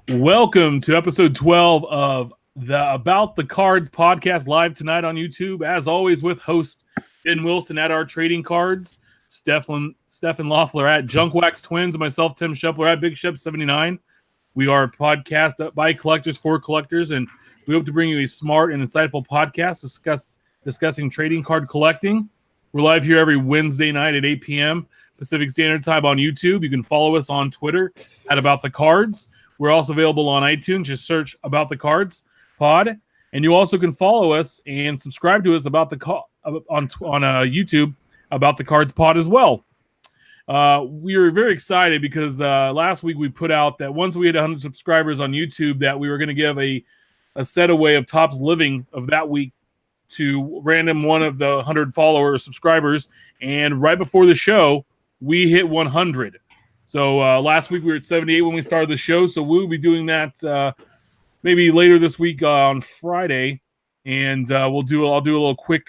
Welcome to episode 12 of the About the Cards podcast, live tonight on YouTube. As always, with host Ben Wilson at our trading cards, Stefan Loeffler at Junkwax Twins, and myself, Tim Shepler at Big Shep 79. We are a podcast by collectors for collectors, and we hope to bring you a smart and insightful podcast discussing trading card collecting. We're live here every Wednesday night at 8 p.m. Pacific Standard Time on YouTube. You can follow us on Twitter at About the Cards. We're also available on iTunes. Just search About the Cards Pod, and you also can follow us and subscribe to us on YouTube About the Cards Pod as well. We were very excited because last week we put out that once we had 100 subscribers on YouTube, that we were going to give a set away of Topps Living of that week to random one of the 100 followers subscribers. And right before the show, we hit 100. So last week we were at 78 when we started the show. So we'll be doing that maybe later this week on Friday, and I'll do a little quick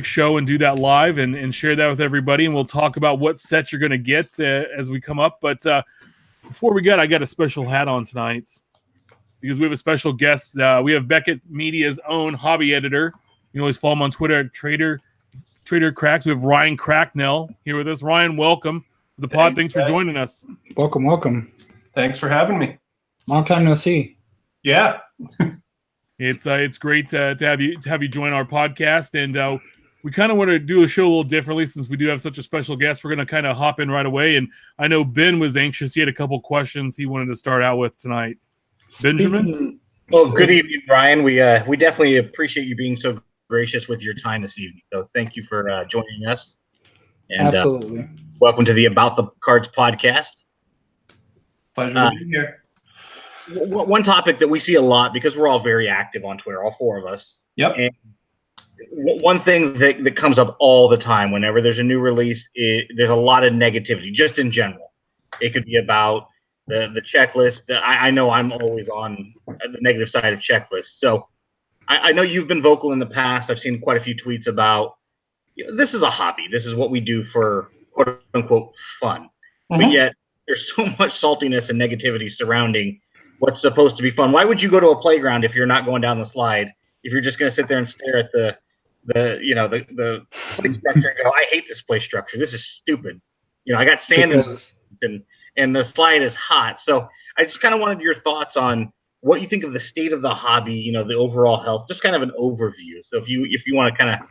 show and do that live and share that with everybody. And we'll talk about what sets you're going to get as we come up. But before we get, I got a special hat on tonight because we have a special guest. We have Beckett Media's own hobby editor. You can always follow him on Twitter at Trader Cracks. We have Ryan Cracknell here with us. Ryan, welcome to the pod. Thanks for joining us. Welcome. Thanks for having me. Long time no see. Yeah. It's great to have you join our podcast, and we kind of want to do a show a little differently since we do have such a special guest. We're going to kind of hop in right away, and I know Ben was anxious. He had a couple questions he wanted to start out with tonight. Benjamin? Well, good evening, Ryan. We definitely appreciate you being so gracious with your time this evening. So thank you for joining us. And, absolutely. Welcome to the About the Cards podcast. Pleasure to be here. One topic that we see a lot, because we're all very active on Twitter, all four of us. Yep. And one thing that comes up all the time whenever there's a new release, there's a lot of negativity, just in general. It could be about the checklist. I know I'm always on the negative side of checklists. So I know you've been vocal in the past. I've seen quite a few tweets about, this is a hobby. This is what we do for quote unquote fun. Mm-hmm. But yet there's so much saltiness and negativity surrounding what's supposed to be fun. Why would you go to a playground if you're not going down the slide? If you're just going to sit there and stare at the play structure and go, I hate this play structure. This is stupid. I got sand and the slide is hot. So I just kind of wanted your thoughts on what you think of the state of the hobby, the overall health, just kind of an overview. So if you want to kind of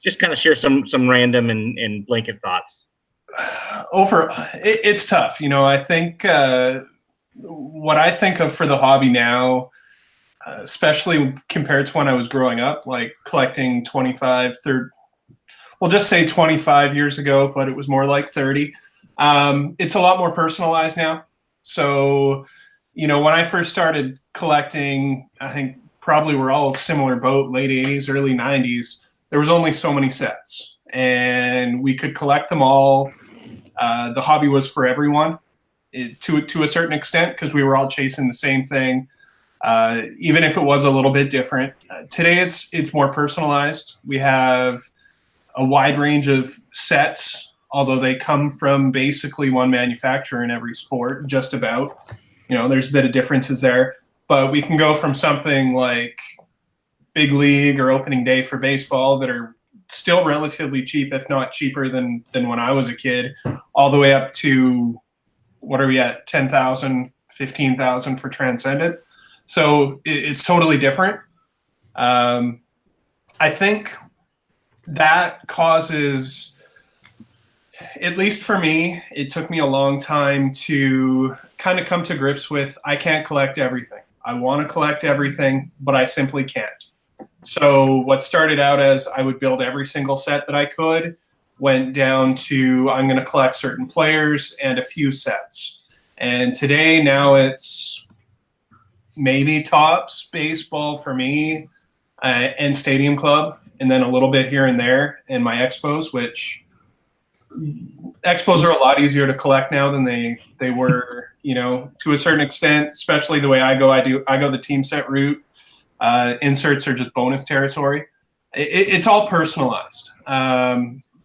just kind of share some random and blanket thoughts. It's tough. I think what I think of for the hobby now, especially compared to when I was growing up, like collecting 25 years ago, but it was more like 30. It's a lot more personalized now. So, when I first started collecting, I think probably we're all a similar boat, late 80s, early 90s. There was only so many sets, and we could collect them all. The hobby was for everyone to a certain extent because we were all chasing the same thing, even if it was a little bit different. Today, it's more personalized. We have a wide range of sets, although they come from basically one manufacturer in every sport, just about. There's a bit of differences there, but we can go from something like Big League or opening day for baseball that are still relatively cheap, if not cheaper than when I was a kid, all the way up to, what are we at, 10,000, 15,000 for Transcendent. So it's totally different. I think that causes, at least for me, it took me a long time to kind of come to grips with, I can't collect everything. I want to collect everything, but I simply can't. So what started out as I would build every single set that I could went down to I'm going to collect certain players and a few sets. And today, now it's maybe Topps baseball for me and Stadium Club, and then a little bit here and there in my expos, which expos are a lot easier to collect now than they were, to a certain extent, especially the way I go. I go the team set route. Inserts are just bonus territory. It's all personalized.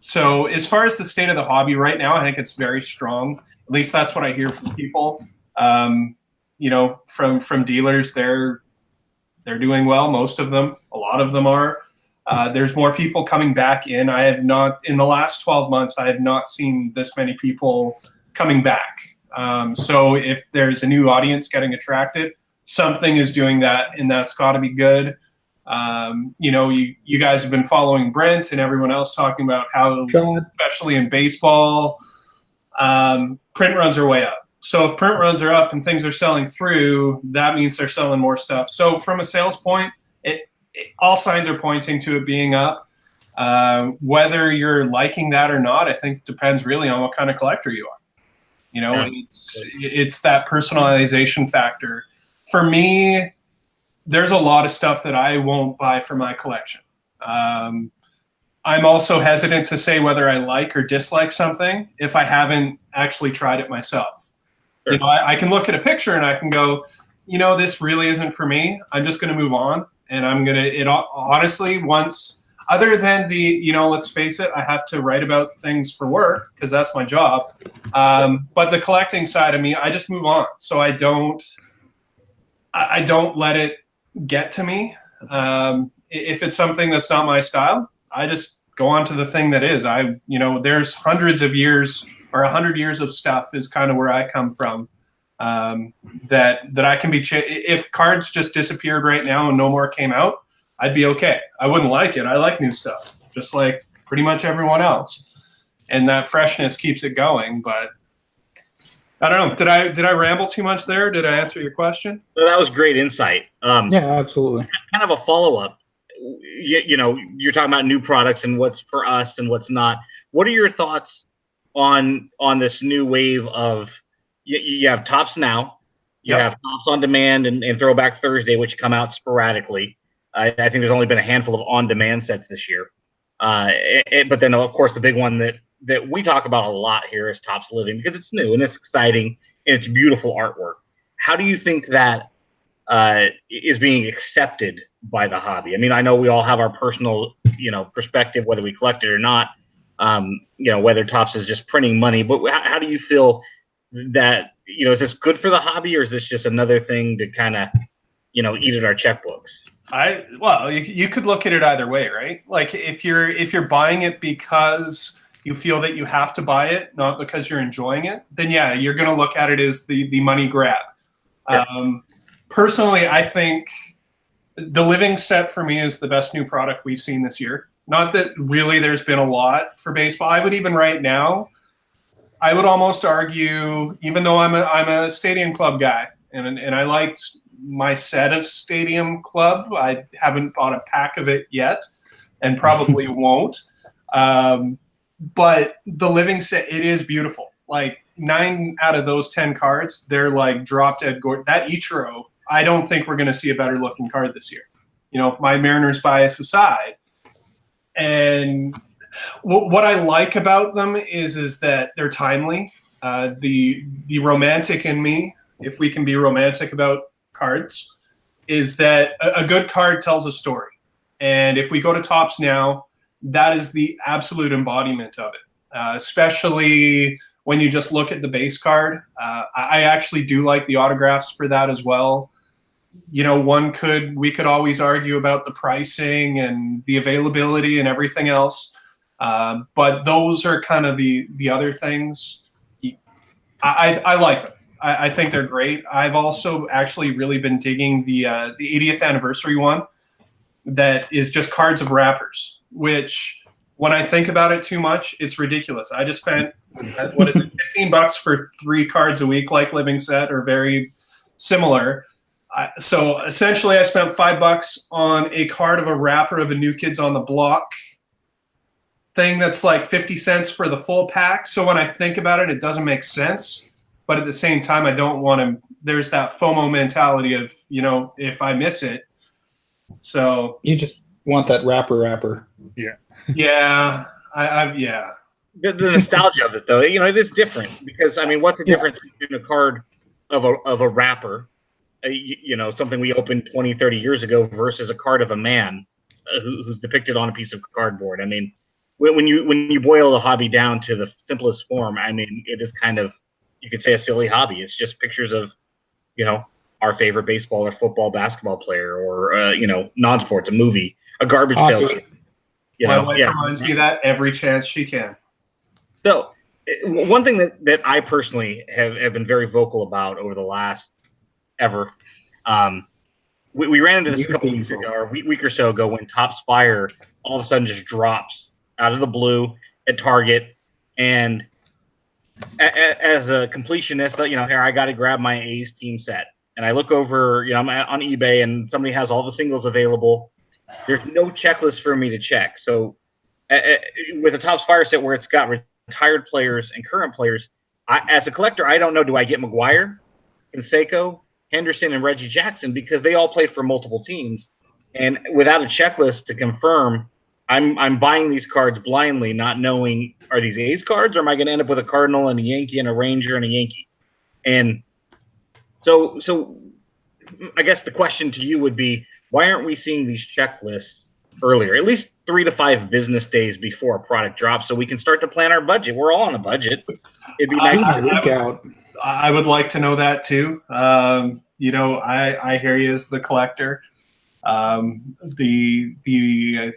So as far as the state of the hobby right now, I think it's very strong. At least that's what I hear from people. from dealers, they're doing well. Most of them, a lot of them are. There's more people coming back in. I have not, in the last 12 months, I have not seen this many people coming back. So if there's a new audience getting attracted, something is doing that, and that's got to be good. You guys have been following Brent and everyone else talking about how, especially in baseball, print runs are way up. So if print runs are up and things are selling through, that means they're selling more stuff. So from a sales point, all signs are pointing to it being up. Whether you're liking that or not, I think depends really on what kind of collector you are. It's that personalization factor. For me, there's a lot of stuff that I won't buy for my collection. I'm also hesitant to say whether I like or dislike something if I haven't actually tried it myself. Sure. I can look at a picture and I can go, this really isn't for me. I'm just going to move on. And honestly, once, other than let's face it, I have to write about things for work because that's my job. But the collecting side of me, I just move on. So I don't let it get to me. If it's something that's not my style, I just go on to the thing that is. There's hundreds of years or 100 years of stuff is kind of where I come from. That I can be. If cards just disappeared right now and no more came out, I'd be okay. I wouldn't like it. I like new stuff, just like pretty much everyone else, and that freshness keeps it going. But I don't know. Did I ramble too much there? Did I answer your question? So that was great insight. Yeah, absolutely. Kind of a follow up. You're talking about new products and what's for us and what's not. What are your thoughts on this new wave of? You have Tops Now, you have Tops on Demand and Throwback Thursday, which come out sporadically. I think there's only been a handful of on-demand sets this year. But then, of course, the big one that we talk about a lot here is Tops Living because it's new and it's exciting and it's beautiful artwork. How do you think that is being accepted by the hobby? I mean, I know we all have our personal, perspective, whether we collect it or not, whether Tops is just printing money. But how do you feel that, is this good for the hobby or is this just another thing to kind of, eat at our checkbooks? You could look at it either way, right? Like if you're buying it because you feel that you have to buy it, not because you're enjoying it, then yeah, you're going to look at it as the money grab. Yeah. Personally, I think the Living set for me is the best new product we've seen this year. Not that really there's been a lot for baseball. I would even right now, I would almost argue, even though I'm a Stadium Club guy, and I liked my set of Stadium Club. I haven't bought a pack of it yet, and probably won't. But the Living set, it is beautiful. Like 9 out of those 10 cards, they're like drop dead gorgeous. That Ichiro, I don't think we're going to see a better looking card this year. My Mariners bias aside, and what I like about them is that they're timely. The romantic in me, if we can be romantic about cards, is that a good card tells a story. And if we go to Tops Now, that is the absolute embodiment of it, especially when you just look at the base card. I actually do like the autographs for that as well. We could always argue about the pricing and the availability and everything else. But those are kind of the other things. I like them. I think they're great. I've also actually really been digging the 80th anniversary one that is just cards of wrappers, which when I think about it too much, it's ridiculous. I just spent, $15 for 3 cards a week, like Living set, or very similar. So essentially I spent $5 on a card of a wrapper of a New Kids on the Block thing that's like 50 cents for the full pack. So when I think about it, it doesn't make sense. But at the same time, I don't want to, there's that FOMO mentality of, if I miss it. So you just want that wrapper. Yeah. Yeah. Yeah. The nostalgia of it, though, it is different because, I mean, what's the difference between a card of a wrapper, something we opened 20, 30 years ago versus a card of a man who's depicted on a piece of cardboard? I mean, when you boil the hobby down to the simplest form, I mean, it is kind of, you could say, a silly hobby. It's just pictures of, our favorite baseball or football, basketball player, or non-sports, a movie, a garbage pail. Hockey. My wife reminds me of that every chance she can. So one thing that I personally have been very vocal about over the last ever, we ran into this a couple weeks ago, or a week or so ago, when Topps Fire all of a sudden just drops out of the blue at Target. And as a completionist, here I got to grab my A's team set. And I look over, I'm on eBay, and somebody has all the singles available. There's no checklist for me to check. So with a Topps Fire set where it's got retired players and current players, as a collector, I don't know, do I get McGuire, Canseco, Henderson, and Reggie Jackson, because they all played for multiple teams. And without a checklist to confirm, I'm buying these cards blindly, not knowing, are these A's cards, or am I going to end up with a Cardinal and a Yankee and a Ranger and a Yankee? And so I guess the question to you would be, why aren't we seeing these checklists earlier, at least 3 to 5 business days before a product drops, so we can start to plan our budget? We're all on a budget. It'd be nice I would like to know that too. I hear you as the collector. The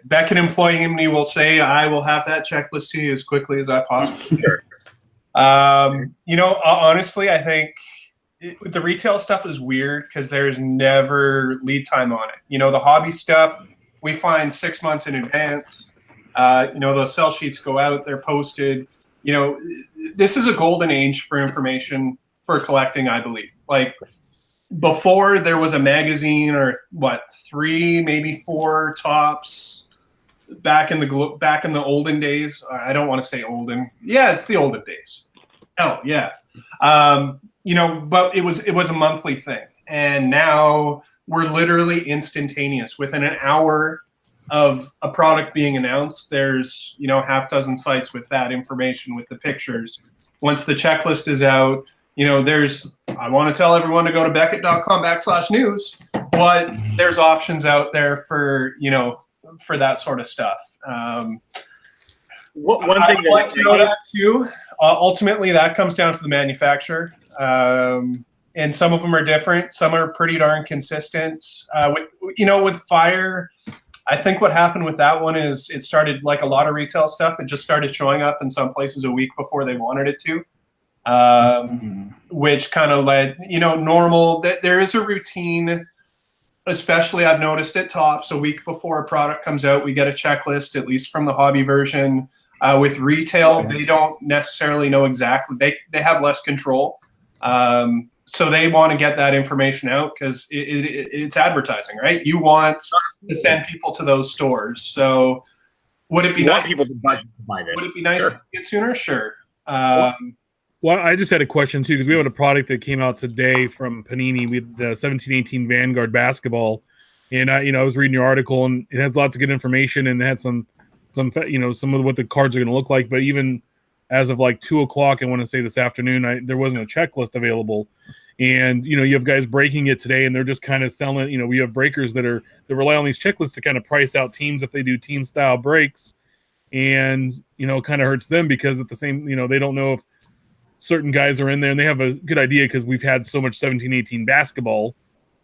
Beckett employee in me will say, I will have that checklist to you as quickly as I possibly can. Honestly, I think the retail stuff is weird because there's never lead time on it. The hobby stuff we find 6 months in advance. Those sell sheets go out, they're posted. This is a golden age for information for collecting, I believe. Like, before there was a magazine, or 3, maybe 4 tops back in the olden days. I don't want to say olden. Yeah, it's the olden days. Oh yeah. But it was a monthly thing. And now we're literally instantaneous. Within an hour of a product being announced, there's, half dozen sites with that information, with the pictures. Once the checklist is out, I want to tell everyone to go to Beckett.com/news, but there's options out there for that sort of stuff. One thing I'd like to know that too. Ultimately, that comes down to the manufacturer. And some of them are different. Some are pretty darn consistent. With Fire, I think what happened with that one is it started like a lot of retail stuff. It just started showing up in some places a week before they wanted it to. Which kind of led, normal, that there is a routine, especially I've noticed at Topps, a week before a product comes out, we get a checklist, at least from the hobby version. With retail, they don't necessarily know exactly, they have less control. So they want to get that information out because it's advertising, right? You want to send people to those stores. So would it be nice people to budget to buy this? Would it be nice to get sooner? Sure. Well, I just had a question too, because we have a product that came out today from Panini with the 17-18 Vanguard basketball, and I was reading your article, and it has lots of good information, and it had some of what the cards are going to look like. But even as of like 2:00, I want to say this afternoon, there wasn't a checklist available, and you have guys breaking it today, and they're just kind of selling. We have breakers that rely on these checklists to kind of price out teams if they do team style breaks, and it kind of hurts them because at the same they don't know if certain guys are in there, and they have a good idea because we've had so much 17-18 basketball,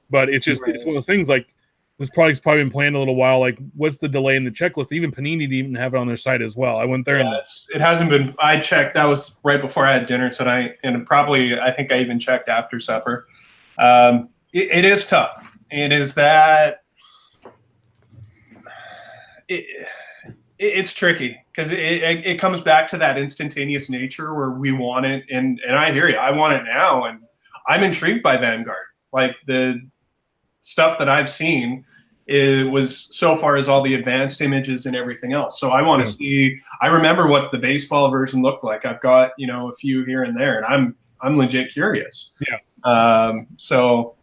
but it's just It's one of those things like this product's probably been planned a little while. Like, what's the delay in the checklist? Even Panini didn't even have it on their site as well. I went there and it hasn't been. I checked. That was right before I had dinner tonight, and I think I even checked after supper. It is tough. It is that. It's tricky because it comes back to that instantaneous nature where we want it, and I hear you. I want it now, and I'm intrigued by Vanguard. Like, the stuff that I've seen, it was so far as all the advanced images and everything else. So I want to see. I remember what the baseball version looked like. I've got a few here and there, and I'm legit curious. Yeah. So.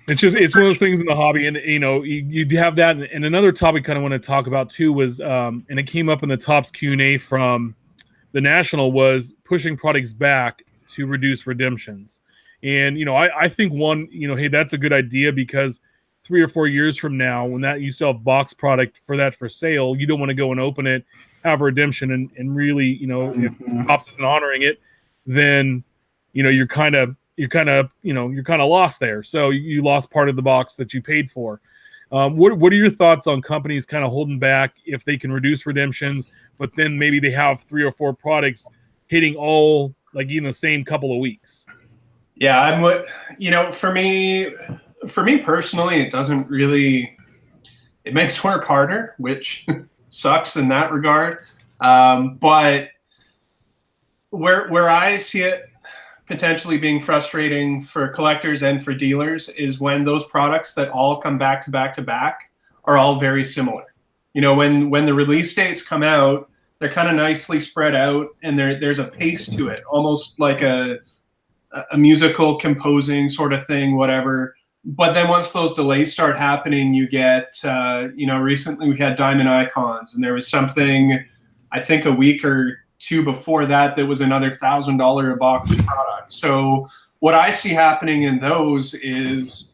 It's one of those things in the hobby, and you have that. And another topic I kind of want to talk about too was, and it came up in the Topps Q&A from the National, was pushing products back to reduce redemptions. And I think hey, that's a good idea, because 3 or 4 years from now, when that you still have box product for sale, you don't want to go and open it, have a redemption, and really if Topps isn't honoring it, then you're kind of you're kind of lost there. So you lost part of the box that you paid for. What are your thoughts on companies kind of holding back if they can reduce redemptions, but then maybe they have 3 or 4 products hitting all like in the same couple of weeks? Yeah, for me personally, it doesn't really, it makes work harder, which sucks in that regard. But where I see it potentially being frustrating for collectors and for dealers is when those products that all come back to back to back are all very similar. When the release dates come out, they're kind of nicely spread out, and there's a pace to it, almost like a musical composing sort of thing, whatever. But then once those delays start happening, you get, recently we had Diamond Icons, and there was something, I think a week or 2 before that was another $1,000 a box product. So what I see happening in those is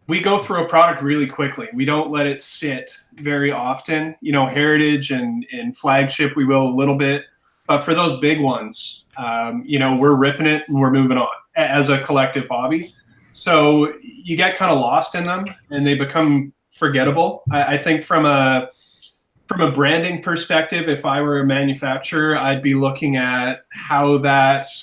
we go through a product really quickly. We don't let it sit very often. Heritage and flagship, we will a little bit. But for those big ones, we're ripping it and we're moving on as a collective hobby. So you get kind of lost in them and they become forgettable. I think from a branding perspective, if I were a manufacturer, I'd be looking at how that –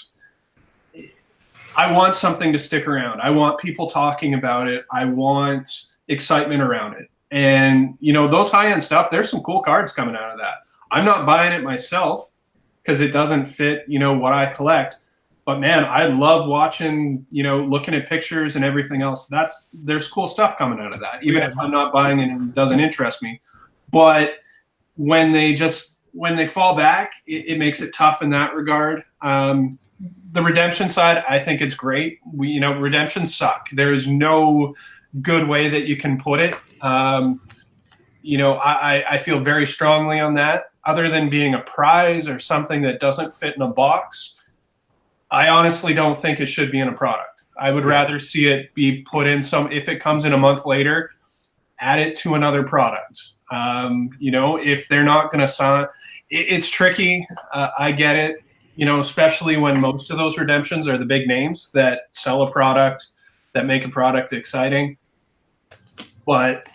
I want something to stick around. I want people talking about it. I want excitement around it. And, those high-end stuff, there's some cool cards coming out of that. I'm not buying it myself because it doesn't fit, what I collect. But, man, I love watching, looking at pictures and everything else. There's cool stuff coming out of that, even if I'm not buying it and it doesn't interest me. But when they fall back, it makes it tough in that regard. The redemption side, I think it's great. Redemptions suck. There's no good way that you can put it. I feel very strongly on that. Other than being a prize or something that doesn't fit in a box, I honestly don't think it should be in a product. I would rather see it be put in if it comes in a month later, add it to another product. If they're not going to sign, it's tricky. I get it. Especially when most of those redemptions are the big names that sell a product, that make a product exciting. But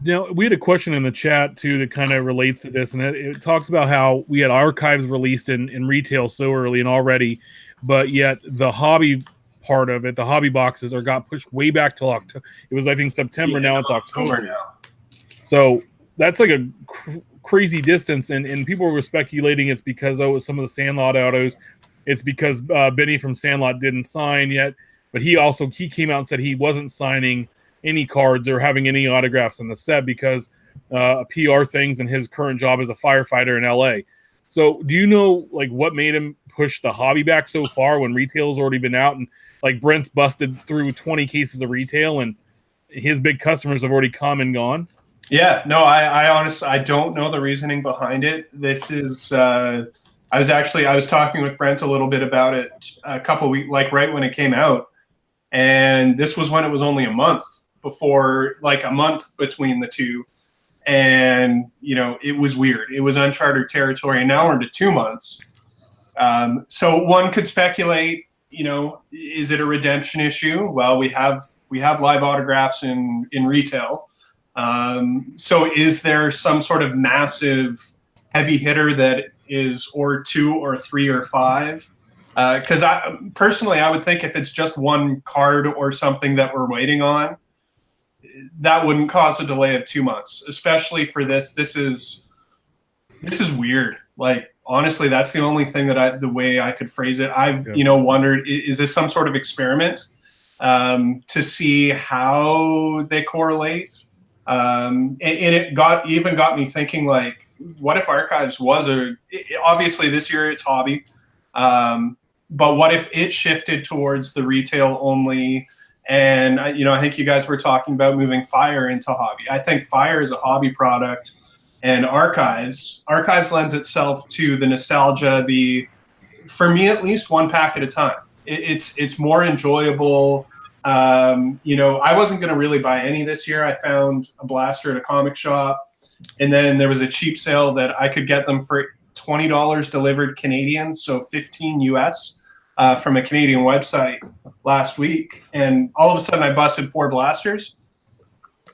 we had a question in the chat too that kind of relates to this, and it talks about how we had archives released in retail so early and already, but yet the hobby part of it, the hobby boxes, got pushed way back till October. It was, I think, September. Now it's October now. So that's like a crazy distance, and people were speculating it's because it was some of the Sandlot autos. It's because Benny from Sandlot didn't sign yet, but he came out and said he wasn't signing any cards or having any autographs in the set because PR things and his current job as a firefighter in LA. So do you know what made him push the hobby back so far when retail's already been out, and Brent's busted through 20 cases of retail and his big customers have already come and gone? Yeah, no, I honestly, I don't know the reasoning behind it. This is, I was talking with Brent a little bit about it a couple weeks, right when it came out. And this was when it was only a month before, a month between the two. And, it was weird. It was uncharted territory. And now we're into 2 months. So one could speculate, is it a redemption issue? Well, we have live autographs in retail. So is there some sort of massive heavy hitter that is or 2 or 3 or 5? Because I would think if it's just one card or something that we're waiting on, that wouldn't cause a delay of 2 months, especially for this. This is weird. Honestly, that's the only thing the way I could phrase it. I've, wondered, is this some sort of experiment to see how they correlate? And it got me thinking, what if archives was obviously this year it's hobby, but what if it shifted towards the retail only? And I think you guys were talking about moving Fire into hobby. I think Fire is a hobby product, and archives lends itself to the nostalgia, for me at least, one pack at a time. It's more enjoyable. I wasn't going to really buy any this year. I found a blaster at a comic shop, and then there was a cheap sale that I could get them for $20 delivered Canadian, so $15 US. from a Canadian website last week, and all of a sudden I busted 4 blasters.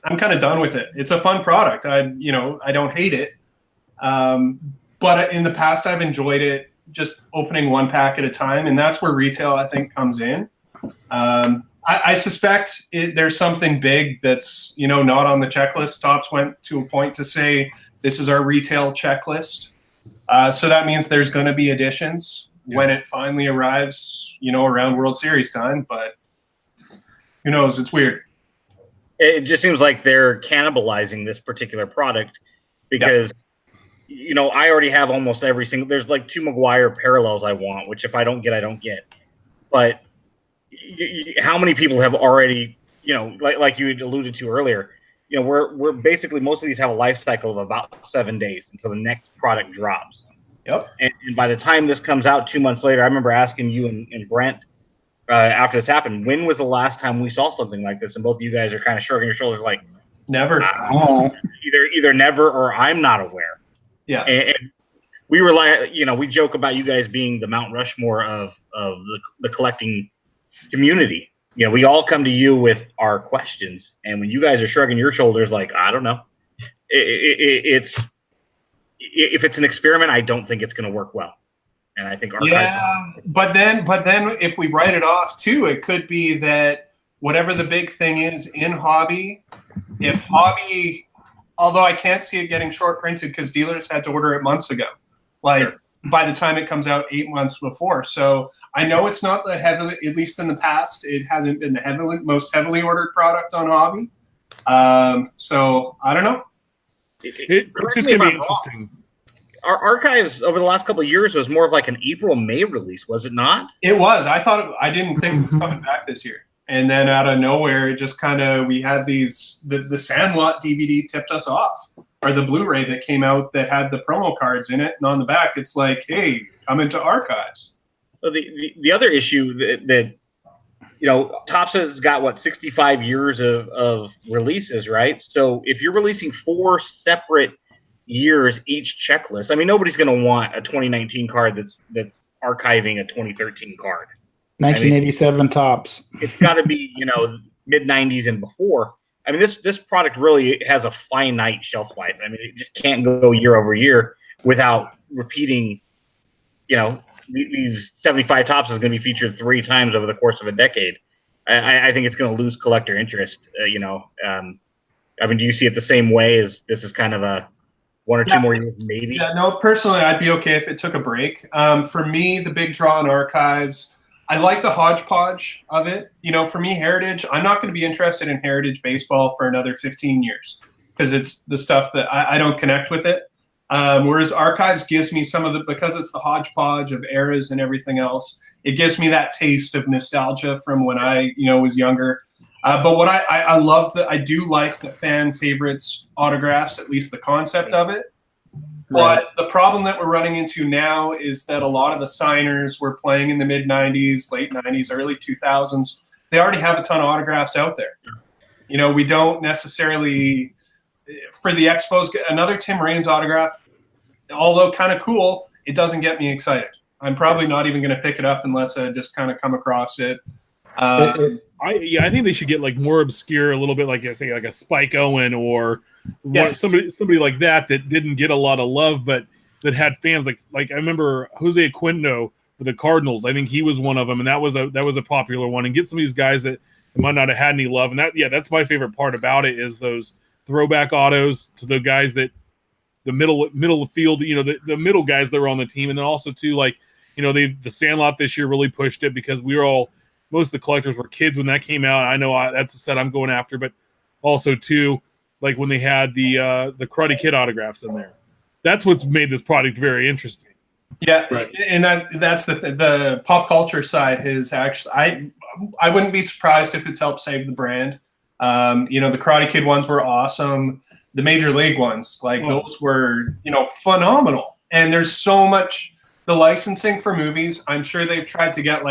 I'm kind of done with it. It's a fun product. I don't hate it. But in the past, I've enjoyed it just opening 1 pack at a time, and that's where retail, I think, comes in. I suspect there's something big that's, not on the checklist. Topps went to a point to say, this is our retail checklist. So that means there's going to be additions when it finally arrives, around World Series time. But who knows? It's weird. It just seems like they're cannibalizing this particular product because, I already have almost every single. There's like 2 McGuire parallels I want, which if I don't get, I don't get. But how many people have already, like you alluded to earlier, we're basically, most of these have a life cycle of about 7 days until the next product drops. Yep. And by the time this comes out 2 months later, I remember asking you and Brent after this happened, when was the last time we saw something like this? And both of you guys are kind of shrugging your shoulders like, never. Either never or I'm not aware. Yeah. And we were like, we joke about you guys being the Mount Rushmore of the collecting community. We all come to you with our questions, and when you guys are shrugging your shoulders like, I don't know, if it's an experiment, I don't think it's going to work well. And I think but then if we write it off too, it could be that whatever the big thing is in hobby, if hobby, although I can't see it getting short printed because dealers had to order it months ago, by the time it comes out 8 months before. So I know it's not the heavily, at least in the past, it hasn't been the most heavily ordered product on hobby. So I don't know. It's just going to be interesting. Our archives over the last couple of years was more of like an April-May release, was it not? It was. I didn't think it was coming back this year. And then out of nowhere, it just we had the Sandlot DVD tipped us off, or the Blu-ray that came out that had the promo cards in it. And on the back, it's like, hey, come into archives. So the other issue that Topps has got 65 years of releases, right? So if you're releasing 4 separate years each checklist, I mean, nobody's going to want a 2019 card that's archiving a 2013 card. 1987 Topps. It's got to be mid 90s and before. I mean, this product really has a finite shelf life. I mean, it just can't go year over year without repeating. These 75 Topps is going to be featured 3 times over the course of a decade. I think it's going to lose collector interest. I mean, do you see it the same way? As this is kind of a 1 or 2 more years, maybe? Yeah, no, personally, I'd be okay if it took a break. For me, the big draw in archives, I like the hodgepodge of it. For me, Heritage, I'm not going to be interested in Heritage baseball for another 15 years because it's the stuff that I don't connect with it. Whereas archives gives me because it's the hodgepodge of eras and everything else, it gives me that taste of nostalgia from when I, was younger. But what I love I do like the fan favorites autographs, at least the concept of it. But the problem that we're running into now is that a lot of the signers were playing in the mid 90s, late 90s, early 2000s. They already have a ton of autographs out there. We don't necessarily, for the Expos, another Tim Raines autograph, although kind of cool, it doesn't get me excited. I'm probably not even going to pick it up unless I just kind of come across it. I think they should get more obscure, a little bit like a Spike Owen or somebody like that didn't get a lot of love, but that had fans like I remember Jose Aquino for the Cardinals. I think he was one of them, and that was a popular one. And get some of these guys that might not have had any love, and that's my favorite part about it is those throwback autos to the guys that the middle of field, the middle guys that were on the team, and then also too the Sandlot this year really pushed it because most of the collectors were kids when that came out. I know that's a set I'm going after, but also too, like when they had the Karate Kid autographs in there. That's what's made this product very interesting. Yeah, right. And that's the pop culture side is actually I wouldn't be surprised if it's helped save the brand. The Karate Kid ones were awesome. The Major League ones, those were phenomenal. And there's so much the licensing for movies. I'm sure they've tried to get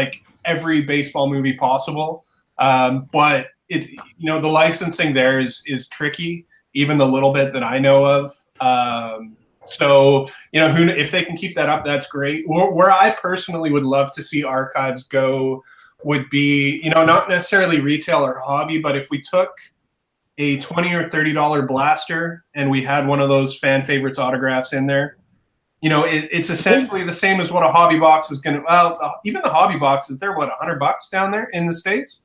every baseball movie possible, but the licensing there is tricky. Even the little bit that I know of, So, if they can keep that up, that's great. Where I personally would love to see archives go would be, not necessarily retail or hobby, but if we took a $20 or $30 blaster and we had one of those fan favorites autographs in there, it's essentially the same as what a hobby box is going to. Well, even the hobby boxes, they're what, $100 down there in the States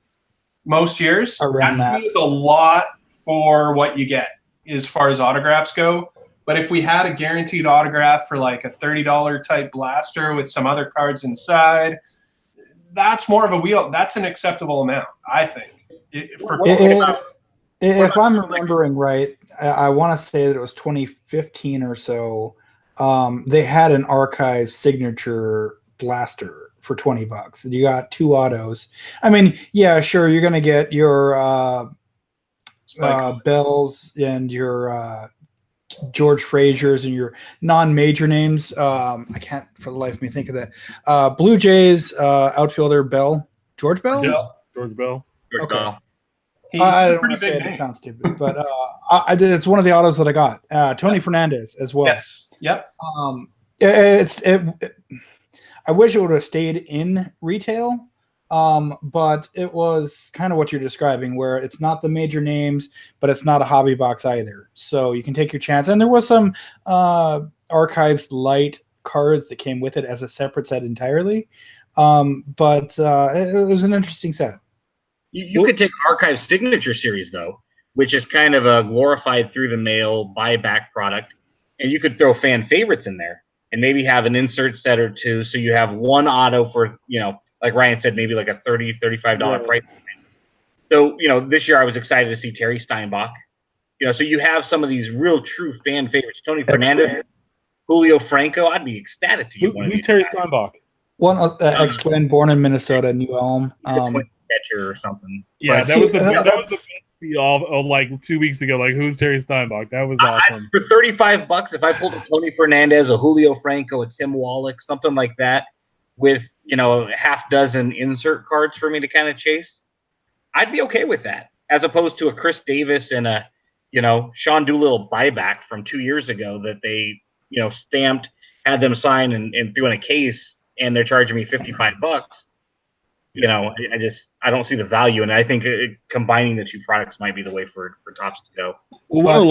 most years. Around that to me is a lot for what you get as far as autographs go. But if we had a guaranteed autograph for like a $30 type blaster with some other cards inside, that's more of a wheel. That's an acceptable amount, I think. If I'm remembering right, I want to say that it was 2015 or so. They had an archive signature blaster for $20. You got 2 autos. I mean, yeah, sure, you're gonna get your Bells and your George Frazier's and your non-major names. I can't for the life of me think of that. Blue Jays outfielder Bell, George Bell. Yeah, George Bell. Okay. I don't want to say it sounds stupid, but it's one of the autos that I got. Tony Fernandez as well. Yes. Yep. I wish it would have stayed in retail, but it was kind of what you're describing, where it's not the major names, but it's not a hobby box either. So you can take your chance. And there was some Archives Light cards that came with it as a separate set entirely, but it was an interesting set. You could take Archive Signature Series, though, which is kind of a glorified through-the-mail buyback product, and you could throw fan favorites in there and maybe have an insert set or two, so you have one auto for, like Ryan said, maybe like a $30, $35 price. So, this year I was excited to see Terry Steinbach. So you have some of these real true fan favorites. Tony Fernandez, Julio Franco. I'd be ecstatic to get one of these. Who's Terry Steinbach? One ex-twin born in Minnesota, New Elm. Catcher or something. Yeah, but that was the feed all like 2 weeks ago. Like, who's Terry Steinbach? That was awesome. For $35, if I pulled a Tony Fernandez, a Julio Franco, a Tim Wallach, something like that, with a half dozen insert cards for me to kind of chase, I'd be okay with that. As opposed to a Chris Davis and a Sean Doolittle buyback from 2 years ago that they stamped, had them sign and threw in a case, and they're charging me $55. I don't see the value, and I think combining the two products might be the way for Topps to go. Well,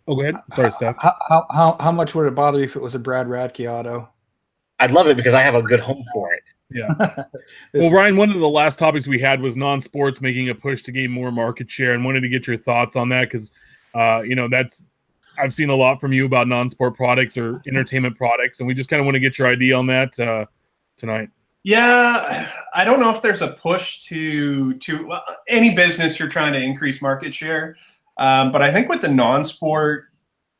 go ahead. Sorry, Steph. How much would it bother you if it was a Brad Radke auto? I'd love it because I have a good home for it. Yeah. Well, Ryan, one of the last topics we had was non-sports making a push to gain more market share, and wanted to get your thoughts on that because, I've seen a lot from you about non-sport products or entertainment products, and we just kind of want to get your idea on that tonight. Yeah, I don't know if there's a push to any business you're trying to increase market share, but I think with the non-sport,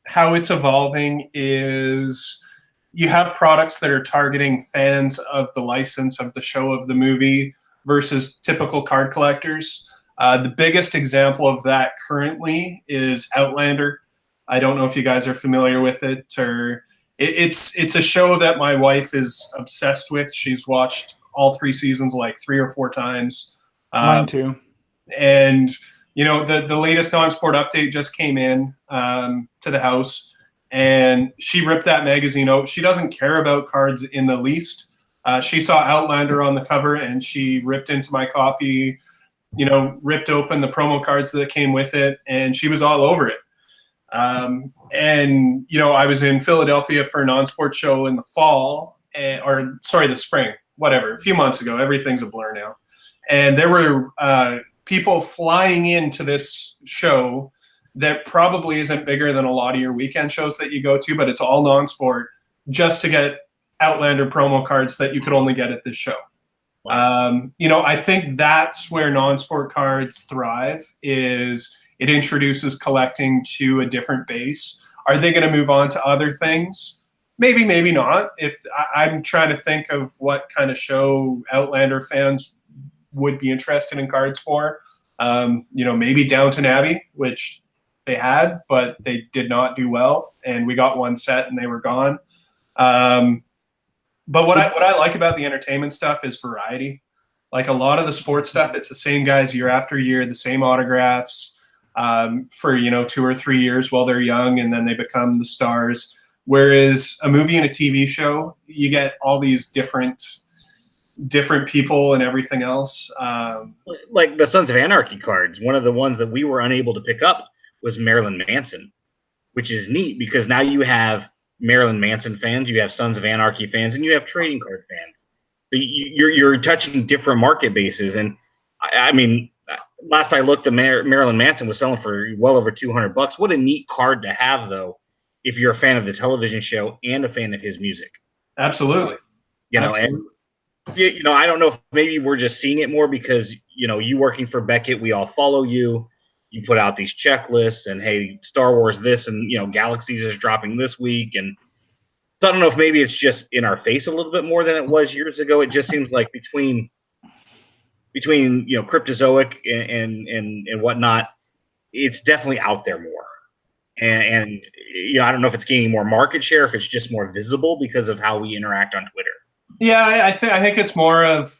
how it's evolving is you have products that are targeting fans of the license, of the show, of the movie versus typical card collectors. The biggest example of that currently is Outlander. I don't know if you guys are familiar with it or. It's a show that my wife is obsessed with. She's watched all 3 seasons like 3 or 4 times. Mine too. And the latest non-sport update just came in to the house, and she ripped that magazine out. She doesn't care about cards in the least. She saw Outlander on the cover, and she ripped into my copy. Ripped open the promo cards that came with it, and she was all over it. I was in Philadelphia for a non-sport show in the fall, the spring, whatever, a few months ago. Everything's a blur now. And there were people flying into this show that probably isn't bigger than a lot of your weekend shows that you go to, but it's all non-sport, just to get Outlander promo cards that you could only get at this show. I think that's where non-sport cards thrive, is it introduces collecting to a different base. Are they going to move on to other things? Maybe, maybe not. If I'm trying to think of what kind of show Outlander fans would be interested in cards for, maybe Downton Abbey, which they had, but they did not do well, and we got one set and they were gone. But what I like about the entertainment stuff is variety. Like a lot of the sports stuff, it's the same guys year after year, the same autographs. For 2 or 3 years while they're young, and then they become the stars. Whereas a movie and a TV show, you get all these different people and everything else. Like the Sons of Anarchy cards, one of the ones that we were unable to pick up was Marilyn Manson, which is neat because now you have Marilyn Manson fans, you have Sons of Anarchy fans, and you have trading card fans. So you're touching different market bases. And I mean, last I looked, the Marilyn Manson was selling for well over $200. What a neat card to have, though, if you're a fan of the television show and a fan of his music. Absolutely. And I don't know if maybe we're just seeing it more because, you working for Beckett, we all follow you. You put out these checklists and, hey, Star Wars this and, Galaxies is dropping this week. And so I don't know if maybe it's just in our face a little bit more than it was years ago. It just seems like between Cryptozoic and whatnot, it's definitely out there more. And I don't know if it's gaining more market share, if it's just more visible because of how we interact on Twitter. Yeah, I think it's more of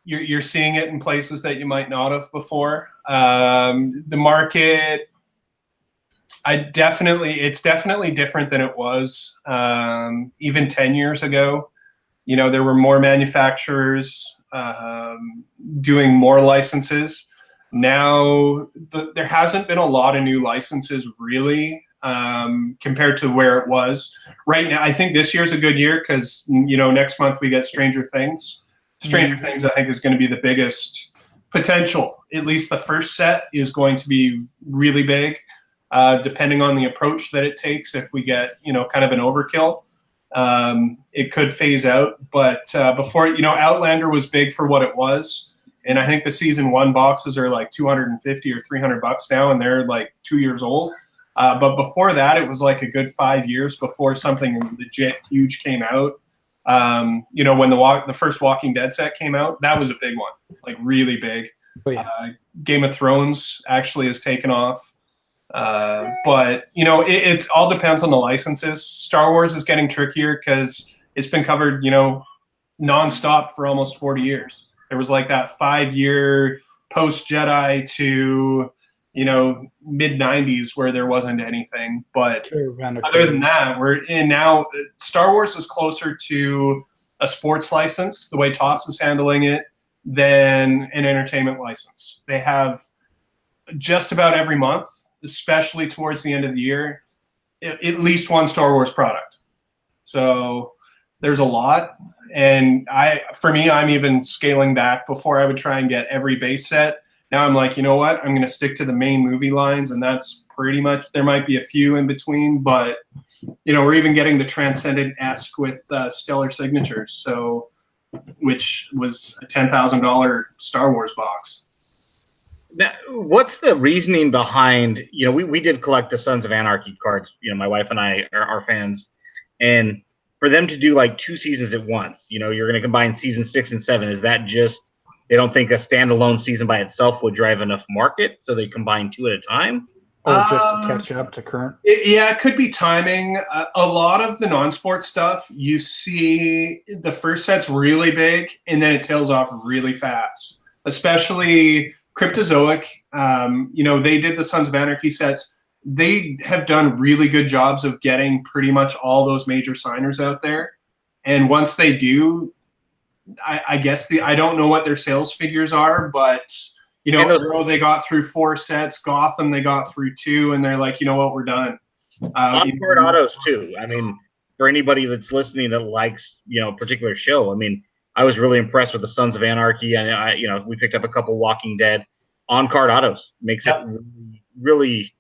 you're seeing it in places that you might not have before. The market, it's definitely different than it was even 10 years ago. There were more manufacturers doing more licenses. Now there hasn't been a lot of new licenses really. Compared to where it was right now. I think this year's a good year because, next month we get Stranger Things. Stranger Things, I think, is going to be the biggest potential. At least the first set is going to be really big, depending on the approach that it takes. If we get, kind of an overkill, it could phase out. But before, Outlander was big for what it was. And I think the season 1 boxes are like $250 or $300 now, and they're like 2 years old. But before that, it was like a good 5 years before something legit huge came out. When the first Walking Dead set came out, that was a big one, like really big. Oh, yeah. Game of Thrones actually has taken off. But, it all depends on the licenses. Star Wars is getting trickier because it's been covered, nonstop for almost 40 years. There was like that 5-year post-Jedi to mid-90s where there wasn't anything. But other than that, we're in now. Star Wars is closer to a sports license, the way Topps is handling it, than an entertainment license. They have just about every month, especially towards the end of the year, at least one Star Wars product. So there's a lot. And I'm even scaling back. Before I would try and get every base set. Now I'm like, you know what? I'm going to stick to the main movie lines, and that's pretty much. There might be a few in between, but we're even getting the Transcendent-esque with Stellar Signatures, so which was a $10,000 Star Wars box. Now, what's the reasoning behind? We did collect the Sons of Anarchy cards. My wife and I are fans, and for them to do like 2 seasons at once, you're going to combine season 6 and 7. Is that just? They don't think a standalone season by itself would drive enough market, so they combine 2 at a time? Or just to catch up to current? It could be timing. A lot of the non-sport stuff, you see the first set's really big, and then it tails off really fast. Especially Cryptozoic. They did the Sons of Anarchy sets. They have done really good jobs of getting pretty much all those major signers out there. And once they do, I guess I don't know what their sales figures are, but Arrow, they got through 4 sets. Gotham, they got through 2, and they're like, you know what, we're done. On-card autos too. I mean, for anybody that's listening that likes a particular show, I mean, I was really impressed with the Sons of Anarchy, and we picked up a couple Walking Dead on-card autos. Makes it really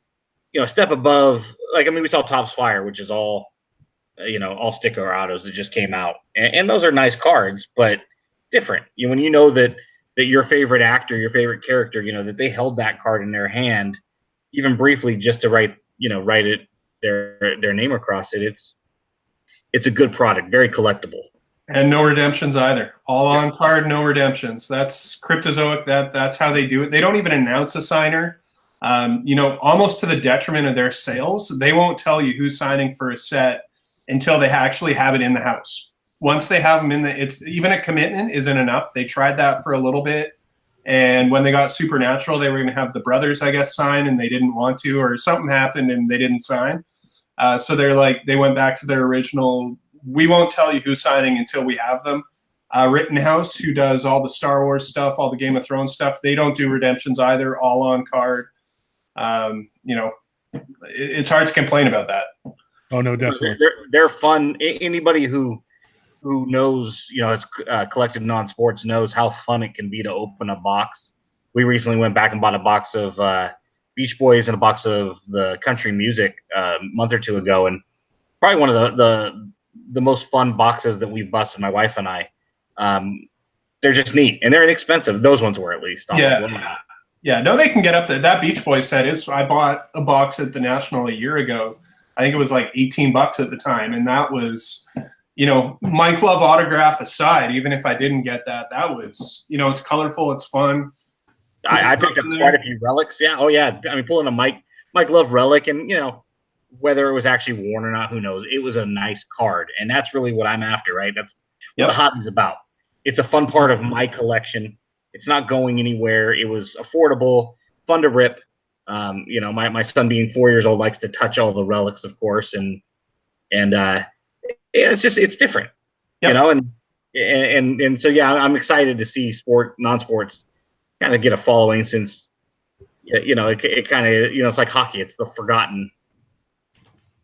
a step above. Like, I mean, we saw Topps Fire, which is all. All sticker autos that just came out, and those are nice cards, but different. When that your favorite actor, your favorite character, that they held that card in their hand, even briefly, just to write their name across it. It's a good product, very collectible, and no redemptions either. All on card, no redemptions. That's Cryptozoic. That's how they do it. They don't even announce a signer. Almost to the detriment of their sales. They won't tell you who's signing for a set until they actually have it in the house. Once they have them it's even a commitment isn't enough. They tried that for a little bit. And when they got Supernatural, they were going to have the brothers, I guess, sign, and they didn't want to, or something happened and they didn't sign. So they went back to their original. We won't tell you who's signing until we have them. Rittenhouse, who does all the Star Wars stuff, all the Game of Thrones stuff, they don't do redemptions either. All on card. It's hard to complain about that. Oh no, definitely. They're fun. Anybody who knows, has collected non-sports knows how fun it can be to open a box. We recently went back and bought a box of Beach Boys and a box of the country music a month or two ago, and probably one of the most fun boxes that we've busted, my wife and I. They're just neat, and they're inexpensive. Those ones were, at least. Yeah, no, they can get up there. That Beach Boys set is. I bought a box at the National a year ago. I think it was like $18 at the time, and that was, Mike Love autograph aside. Even if I didn't get that, that was, it's colorful, it's fun. I picked up quite a few relics. Yeah, oh yeah. I mean, pulling a Mike Love relic, and whether it was actually worn or not, who knows? It was a nice card, and that's really what I'm after, right? That's what the hobby's about. It's a fun part of my collection. It's not going anywhere. It was affordable, fun to rip. My son being 4 years old likes to touch all the relics, of course, and it's different, and so I'm excited to see non-sports kind of get a following, since it kind of it's like hockey. It's the forgotten.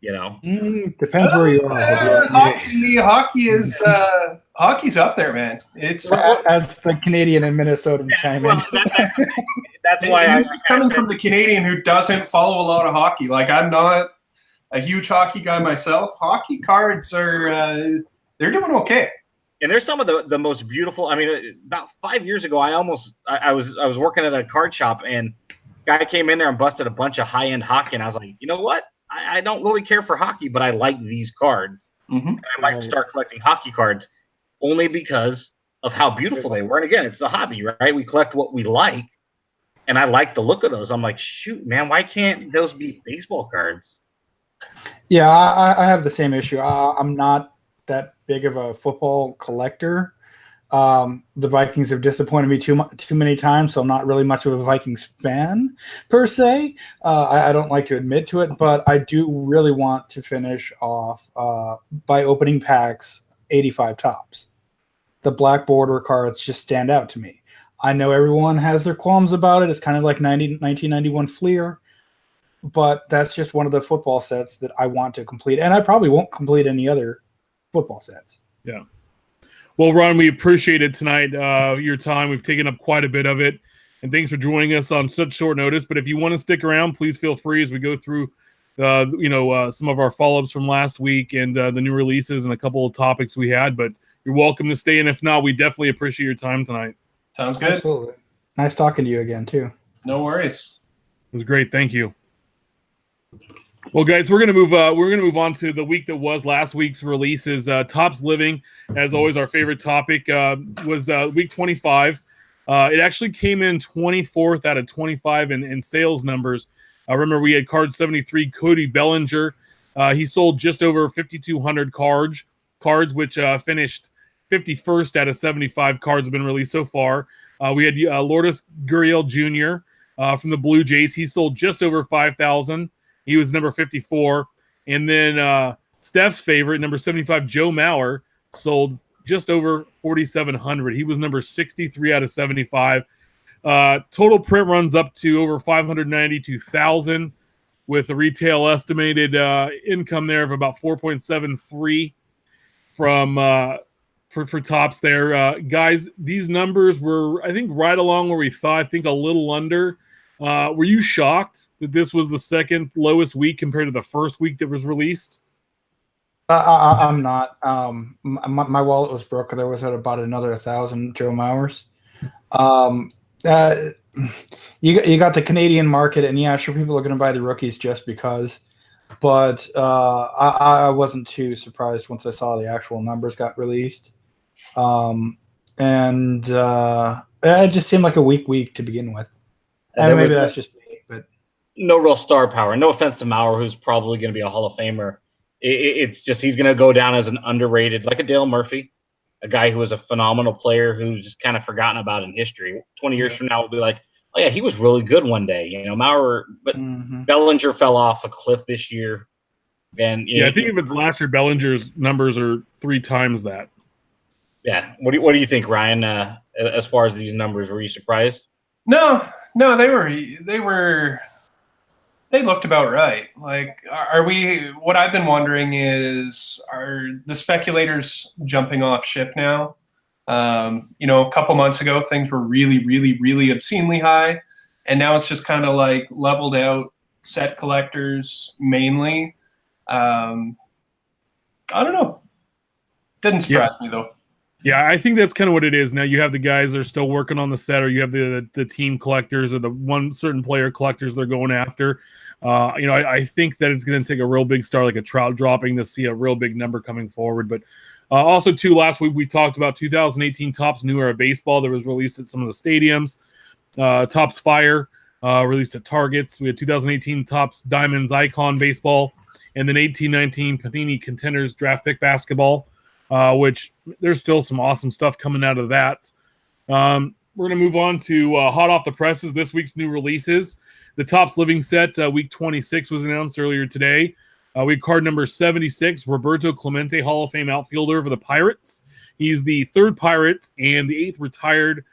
Depends where you are. Hockey is hockey's up there, man. It's as the Canadian and Minnesotan chime in. That's why this is coming from the Canadian who doesn't follow a lot of hockey. Like, I'm not a huge hockey guy myself. Hockey cards are they're doing okay. And there's some of the most beautiful. I mean, about 5 years ago, I was working at a card shop, and guy came in there and busted a bunch of high-end hockey, and I was like, you know what? I don't really care for hockey, but I like these cards. Mm-hmm. And I might start collecting hockey cards only because of how beautiful they were. And again, it's the hobby, right? We collect what we like, and I like the look of those. I'm like, shoot, man, why can't those be baseball cards? Yeah, I have the same issue. I'm not that big of a football collector. The Vikings have disappointed me too many times, so I'm not really much of a Vikings fan per se. I don't like to admit to it, but I do really want to finish off by opening packs 85 tops. The black border cards just stand out to me. I know everyone has their qualms about it. It's kind of like 1991 Fleer, but that's just one of the football sets that I want to complete, and I probably won't complete any other football sets. Yeah. Well, Ron, we appreciate it tonight, your time. We've taken up quite a bit of it, and thanks for joining us on such short notice. But if you want to stick around, please feel free as we go through, some of our follow-ups from last week and the new releases and a couple of topics we had. But you're welcome to stay, and if not, we definitely appreciate your time tonight. Sounds good. Absolutely. Nice talking to you again, too. No worries. It was great. Thank you. Well, guys, we're gonna move on to the week that was last week's releases. Topps Living, as always, our favorite topic, was week 25. It actually came in 24th out of 25 in sales numbers. Remember, we had card 73, Cody Bellinger. He sold just over 5,200 cards, which finished 51st out of 75 cards have been released so far. We had Lourdes Gurriel Jr. From the Blue Jays. He sold just over 5,000. He was number 54. And then Steph's favorite, number 75, Joe Mauer, sold just over 4,700. He was number 63 out of 75. Total print runs up to over 592,000 with a retail estimated income there of about 4.73 from for Topps there. Guys, these numbers were, I think, right along where we thought. I think a little under. Were you shocked that this was the second lowest week compared to the first week that was released? I'm not. My wallet was broke. There was at about another 1,000 Joe Mauers. You got the Canadian market, and yeah, sure, people are going to buy the rookies just because. But I wasn't too surprised once I saw the actual numbers got released. And it just seemed like a weak week to begin with. And maybe that's just me, but no real star power. No offense to Mauer, who's probably going to be a Hall of Famer. It's just he's going to go down as an underrated, like a Dale Murphy, a guy who was a phenomenal player who's just kind of forgotten about in history. 20 years from now, we'll be like, oh yeah, he was really good one day. Mauer, but Bellinger fell off a cliff this year. And I think if it's last year, Bellinger's numbers are 3 times that. Yeah. What do you think, Ryan? As far as these numbers, were you surprised? No, they looked about right. Like, what I've been wondering is, are the speculators jumping off ship now? A couple months ago, things were really, really, really obscenely high. And now it's just kind of like leveled out, set collectors mainly. I don't know. Didn't surprise me, though. Yeah, I think that's kind of what it is. Now you have the guys that are still working on the set, or you have the team collectors or the one certain player collectors they're going after. I think that it's going to take a real big star like a Trout dropping to see a real big number coming forward. But also, too, last week we talked about 2018 Topps New Era Baseball that was released at some of the stadiums. Topps Fire released at Targets. We had 2018 Topps Diamonds Icon Baseball, and then 18-19 Panini Contenders Draft Pick Basketball. Which there's still some awesome stuff coming out of that. We're going to move on to hot off the presses, this week's new releases. The Topps Living Set, week 26 was announced earlier today. We had card number 76, Roberto Clemente, Hall of Fame outfielder for the Pirates. He's the 3rd Pirate and the 8th retired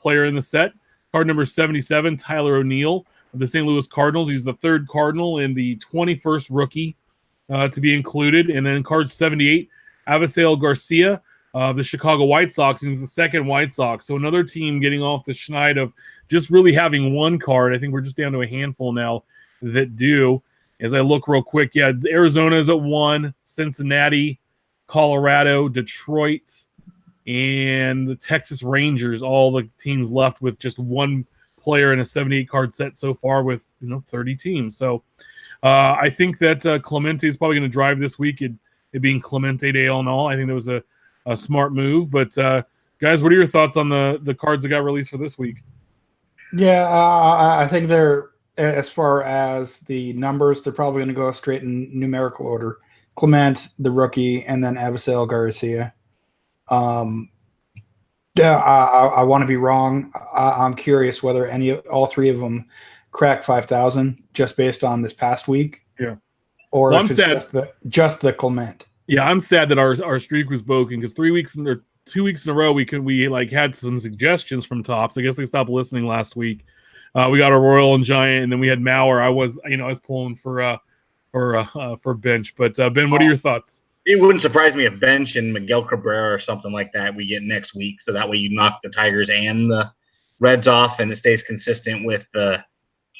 player in the set. Card number 77, Tyler O'Neill of the St. Louis Cardinals. He's the 3rd Cardinal and the 21st rookie to be included. And then card 78, Avisail Garcia of the Chicago White Sox. He's the 2nd White Sox. So another team getting off the schneid of just really having one card. I think we're just down to a handful now that do. As I look real quick, Arizona is at 1, Cincinnati, Colorado, Detroit, and the Texas Rangers, all the teams left with just one player in a 78-card set so far with 30 teams. So I think that Clemente is probably going to drive this week. It being Clemente Day all in all. I think that was a smart move. But, guys, what are your thoughts on the cards that got released for this week? Yeah, I think they're, as far as the numbers, they're probably going to go straight in numerical order. Clement, the rookie, and then Avisail Garcia. I want to be wrong. I'm curious whether all 3 of them crack 5,000 just based on this past week. Yeah. Or well, if it's just the Clement. Yeah, I'm sad that our streak was broken because 2 weeks in a row we had some suggestions from Topps. I guess they stopped listening last week. We got a Royal and Giant, and then we had Mauer. I was pulling for bench. But Ben, what are your thoughts? It wouldn't surprise me if bench and Miguel Cabrera or something like that we get next week. So that way you knock the Tigers and the Reds off, and it stays consistent with the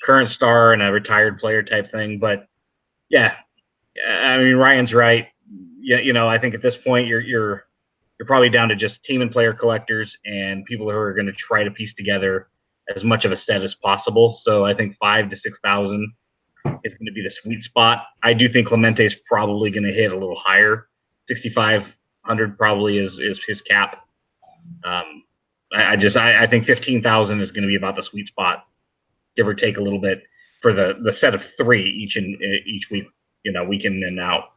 current star and a retired player type thing. But yeah, I mean, Ryan's right. Yeah, I think at this point you're probably down to just team and player collectors and people who are going to try to piece together as much of a set as possible. So I think 5,000 to 6,000 is going to be the sweet spot. I do think Clemente is probably going to hit a little higher. 6,500 probably is his cap. I think 15,000 is going to be about the sweet spot, give or take a little bit for the set of 3 each week, week in and out.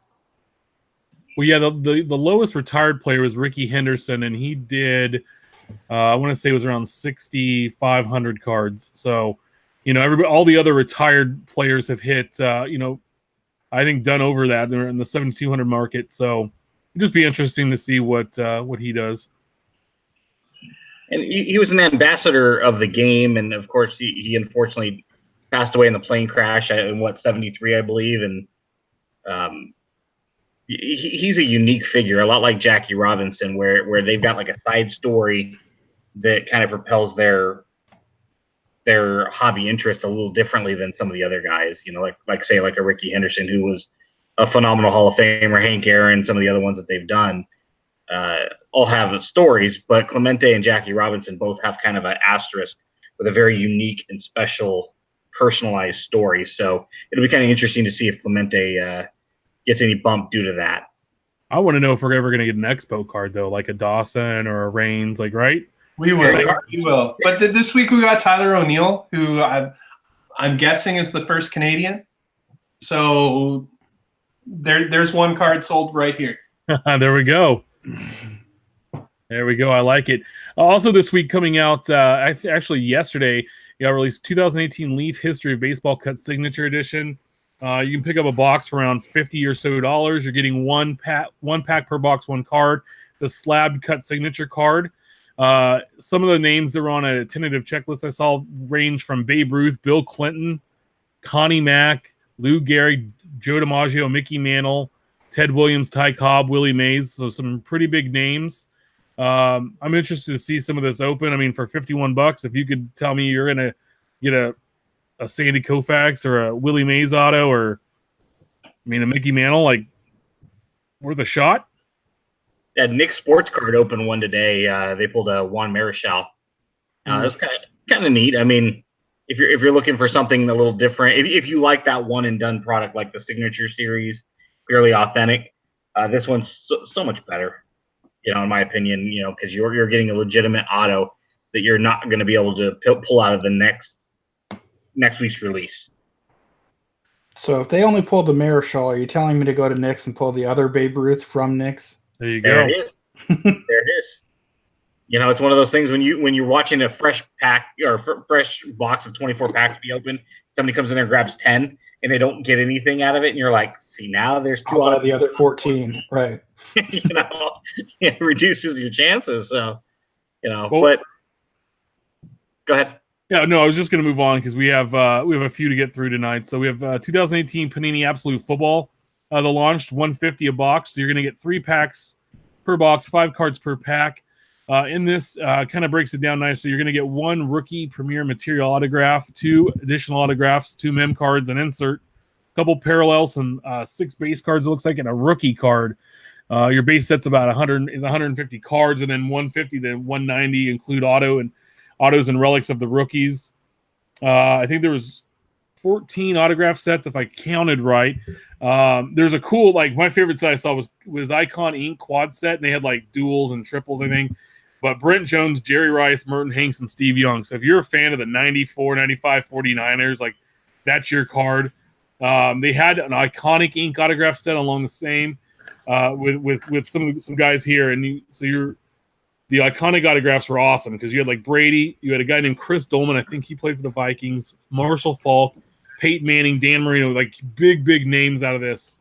Well, yeah, the lowest retired player was Rickey Henderson, and he did, I want to say it was around 6,500 cards. So, all the other retired players have hit, I think done over that. They're in the 7,200 market. So, it'd just be interesting to see what he does. And he was an ambassador of the game, and of course, he unfortunately passed away in the plane crash in 73, I believe, and he's a unique figure, a lot like Jackie Robinson, where they've got like a side story that kind of propels their hobby interest a little differently than some of the other guys. Like a Rickey Henderson, who was a phenomenal Hall of Famer, Hank Aaron, some of the other ones that they've done. All have stories, but Clemente and Jackie Robinson both have kind of an asterisk with a very unique and special personalized story. So it'll be kind of interesting to see if Clemente gets any bump due to that. I want to know if we're ever going to get an Expo card, though, like a Dawson or a Reigns, right? We will. We will. But this week we got Tyler O'Neill, who I'm guessing is the first Canadian. So there's one card sold right here. There we go. There we go. I like it. Also this week coming out, actually yesterday, got released 2018 Leaf History of Baseball Cut Signature Edition. You can pick up a box for around $50 or so. You're getting one pack per box, one card. The slab cut signature card. Some of the names that were on a tentative checklist I saw range from Babe Ruth, Bill Clinton, Connie Mack, Lou Gehrig, Joe DiMaggio, Mickey Mantle, Ted Williams, Ty Cobb, Willie Mays. So some pretty big names. I'm interested to see some of this open. I mean, for $51, if you could tell me you're going to get a Sandy Koufax or a Willie Mays auto or, I mean, a Mickey Mantle, like, worth a shot? Yeah, Nick's sports card opened one today. They pulled a Juan Marichal. It was kind of neat. I mean, if you're looking for something a little different, if you like that one and done product like the Signature Series, clearly authentic, this one's so much better. In my opinion, because you're getting a legitimate auto that you're not going to be able to pull out of the next week's release. So if they only pulled the Marichal, are you telling me to go to Nick's and pull the other Babe Ruth from Nick's? There you go. There it is. There it is. It's one of those things when you're watching a fresh pack or fresh box of 24 packs be open, somebody comes in there and grabs 10 and they don't get anything out of it, and you're like, see, now there's two out of the other 14, right? It reduces your chances. So, well, but go ahead. Yeah, no, I was just going to move on because we have a few to get through tonight. So we have 2018 Panini Absolute Football. The launched $150 a box. So you're going to get 3 packs per box, 5 cards per pack. In this, kind of breaks it down nice. So you're going to get 1 rookie premier material autograph, 2 additional autographs, 2 mem cards, an insert, a couple parallels, some 6 base cards, it looks like, and a rookie card. Your base set's about 150 cards, and then 150 to 190 include autos and relics of the rookies. I think there was 14 autograph sets if I counted right. There's a cool, like, my favorite set I saw was Icon Inc. quad set, and they had like duals and triples, I think. But Brent Jones, Jerry Rice, Merton Hanks, and Steve Young. So if you're a fan of the 94, 95 49ers, like, that's your card. They had an Iconic Inc. autograph set along the same with some guys here, and the Iconic autographs were awesome because you had like Brady, you had a guy named Chris Dolman, I think he played for the Vikings, Marshall Faulk, Peyton Manning, Dan Marino, like big names out of this.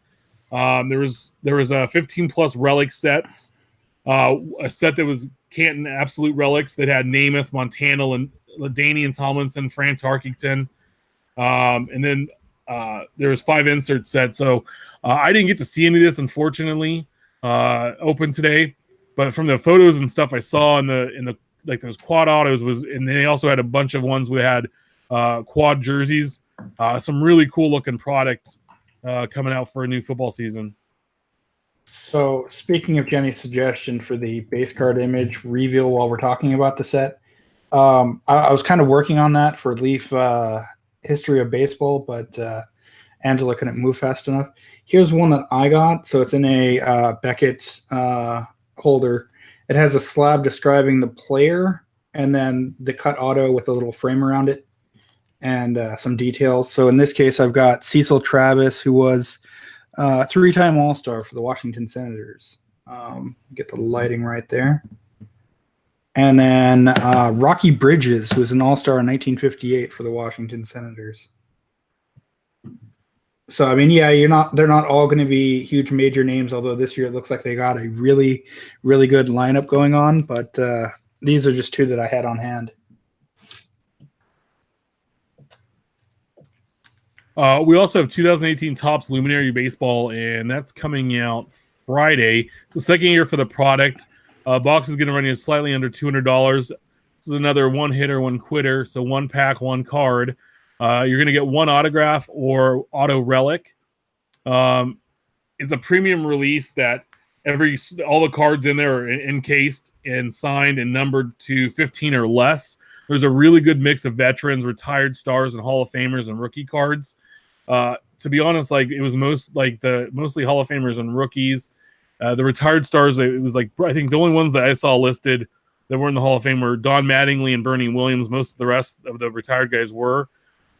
There was 15 plus relic sets, a set that was Canton Absolute Relics that had Namath, Montana, and LaDainian Tomlinson, Fran Tarkington, and then there was 5 insert sets. So I didn't get to see any of this, unfortunately, open today. But from the photos and stuff I saw in the like those quad autos and they also had a bunch of ones that had quad jerseys. Some really cool looking product coming out for a new football season. So speaking of Jenny's suggestion for the base card image reveal while we're talking about the set, I was kind of working on that for Leaf History of Baseball, but Angela couldn't move fast enough. Here's one that I got. So it's in a Beckett holder. It has a slab describing the player and then the cut auto with a little frame around it and some details. So in this case, I've got Cecil Travis, who was 3-time All-Star for the Washington Senators. Get the lighting right there. And then Rocky Bridges, who was an All-Star in 1958 for the Washington Senators. So, I mean, yeah, they're not all going to be huge major names, although this year it looks like they got a really, really good lineup going on. But these are just 2 that I had on hand. We also have 2018 Topps Luminary Baseball, and that's coming out Friday. It's the second year for the product. Box is going to run you slightly under $200. This is another one hitter, one quitter. So 1 pack, 1 card. You're going to get 1 autograph or auto relic. It's a premium release that all the cards in there are encased and signed and numbered to 15 or less. There's a really good mix of veterans, retired stars, and Hall of Famers and rookie cards. To be honest, like it was mostly Hall of Famers and rookies. The retired stars, it was like, I think the only ones that I saw listed that were in the Hall of Fame were Don Mattingly and Bernie Williams. Most of the rest of the retired guys were.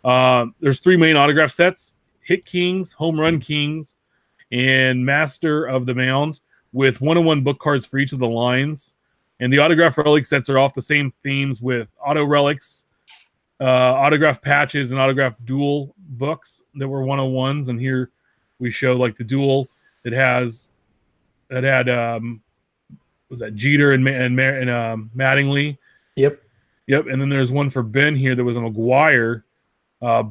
There's 3 main autograph sets: Hit Kings, Home Run Kings, and Master of the Mound, with 1-on-1 book cards for each of the lines. And the autograph relic sets are off the same themes with auto relics, autograph patches, and autograph dual books that were 101s, and here we show like the duel that had was that Jeter and Mattingly. Yep. And then there's one for Ben here that was a McGuire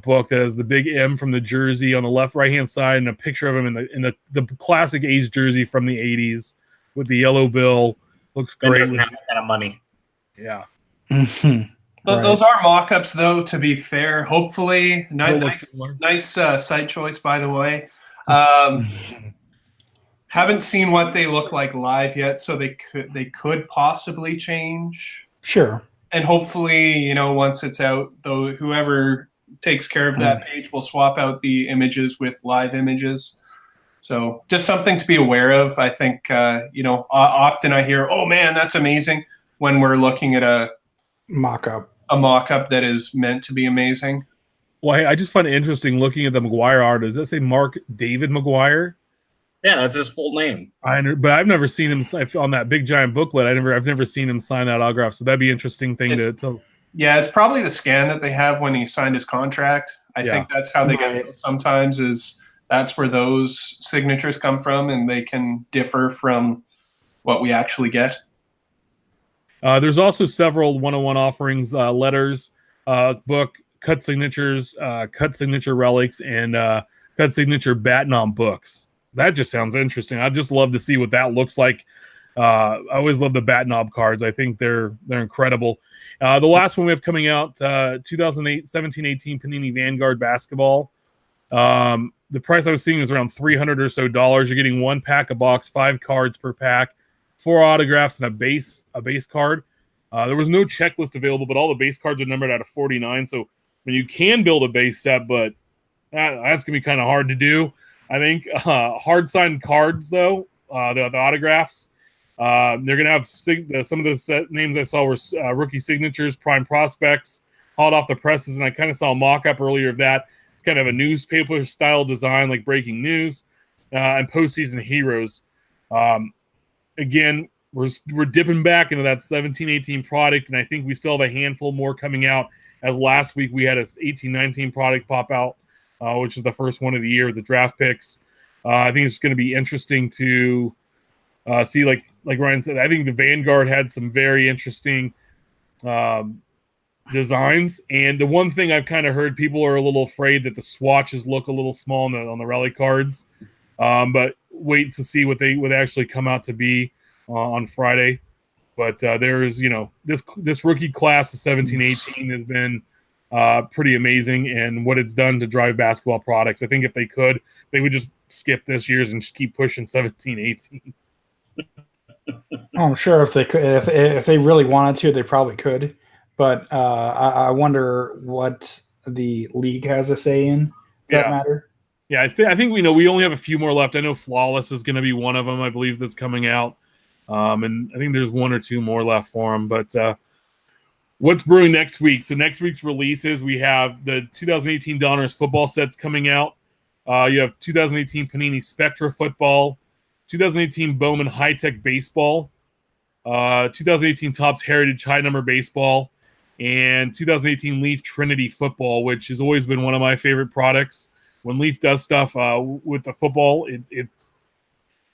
book that has the big M from the jersey on the right hand side and a picture of him in the classic A's jersey from the 80s with the yellow bill. Looks great. Doesn't have that kind of money. Yeah. Mm-hmm. Those are mock-ups, though, to be fair. Hopefully, nice site choice, by the way. Haven't seen what they look like live yet, so they could possibly change. Sure. And hopefully, once it's out, though, whoever takes care of that page will swap out the images with live images. So just something to be aware of. I think, often I hear, oh, man, that's amazing, when we're looking at a mock-up that is meant to be amazing. Well, I just find it interesting looking at the McGuire art. Does that say Mark David McGuire? Yeah, that's his full name. But I've never seen him on that big giant booklet. I've never seen him sign that autograph. So that'd be an interesting thing to. Yeah, it's probably the scan that they have when he signed his contract. I think that's how they get it sometimes. Is that's where those signatures come from, and they can differ from what we actually get. There's also several 101 offerings, letters, book, cut signatures, cut signature relics, and cut signature Batnom books. That just sounds interesting. I'd just love to see what that looks like. I always love the Batnob cards. I think they're incredible. The last one we have coming out, 17-18 Panini Vanguard basketball. The price I was seeing is around $300 or so. You're getting one pack a box, 5 cards per pack, 4 autographs, and a base card. There was no checklist available, but all the base cards are numbered out of 49. So you can build a base set, but that's going to be kind of hard to do. I think hard signed cards, though, the autographs, they're going to have some of the set names I saw were rookie signatures, prime prospects, hot off the presses, and I kind of saw a mock-up earlier of that. It's kind of a newspaper style design, like breaking news, and postseason heroes. Again, we're dipping back into that 17-18 product, and I think we still have a handful more coming out. As last week we had a 18-19 product pop out, which is the first one of the year with the draft picks. I think it's going to be interesting to see, like Ryan said, I think the Vanguard had some very interesting designs. And the one thing I've kind of heard, people are a little afraid that the swatches look a little small on the relic cards. But wait to see what they would actually come out to be on Friday. But there's, this rookie class of 17-18 has been pretty amazing, and what it's done to drive basketball products. I think if they could, they would just skip this year's and just keep pushing 17-18. I'm sure if they could, if they really wanted to, they probably could. But I wonder what the league has a say in that matter. Yeah, I think we know. We only have a few more left. I know Flawless is going to be one of them, I believe, that's coming out. And I think there's 1 or 2 more left for them. But what's brewing next week? So next week's releases, we have the 2018 Donruss football sets coming out. You have 2018 Panini Spectra football, 2018 Bowman High-Tech baseball, 2018 Topps Heritage High Number baseball, and 2018 Leaf Trinity football, which has always been one of my favorite products. When Leaf does stuff with the football,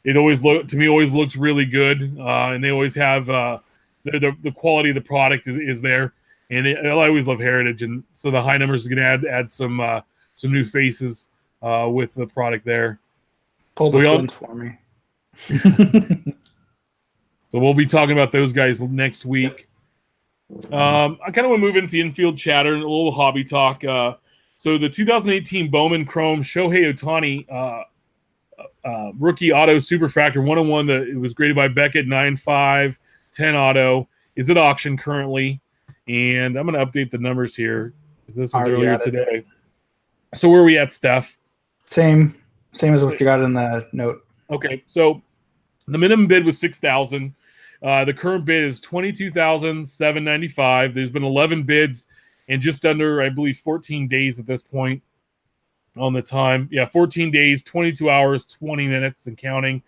it always looks really good, and they always have the quality of the product is there, and I always love Heritage, and so the high numbers is going to add some new faces with the product there. Pull the twins for me. So we'll be talking about those guys next week. I kind of want to move into infield chatter and a little hobby talk. So the 2018 Bowman Chrome Shohei Ohtani rookie auto superfractor 101 that it was graded by Beckett 9.5 10 auto is at auction currently, and I'm going to update the numbers here because this was earlier today. So where are we at, Steph? Same as what you got in the note. Okay, so the minimum bid was $6,000. The current bid is $22,795. There's been 11 bids in just under, I believe, 14 days at this point on the time. Yeah, 14 days, 22 hours, 20 minutes and counting.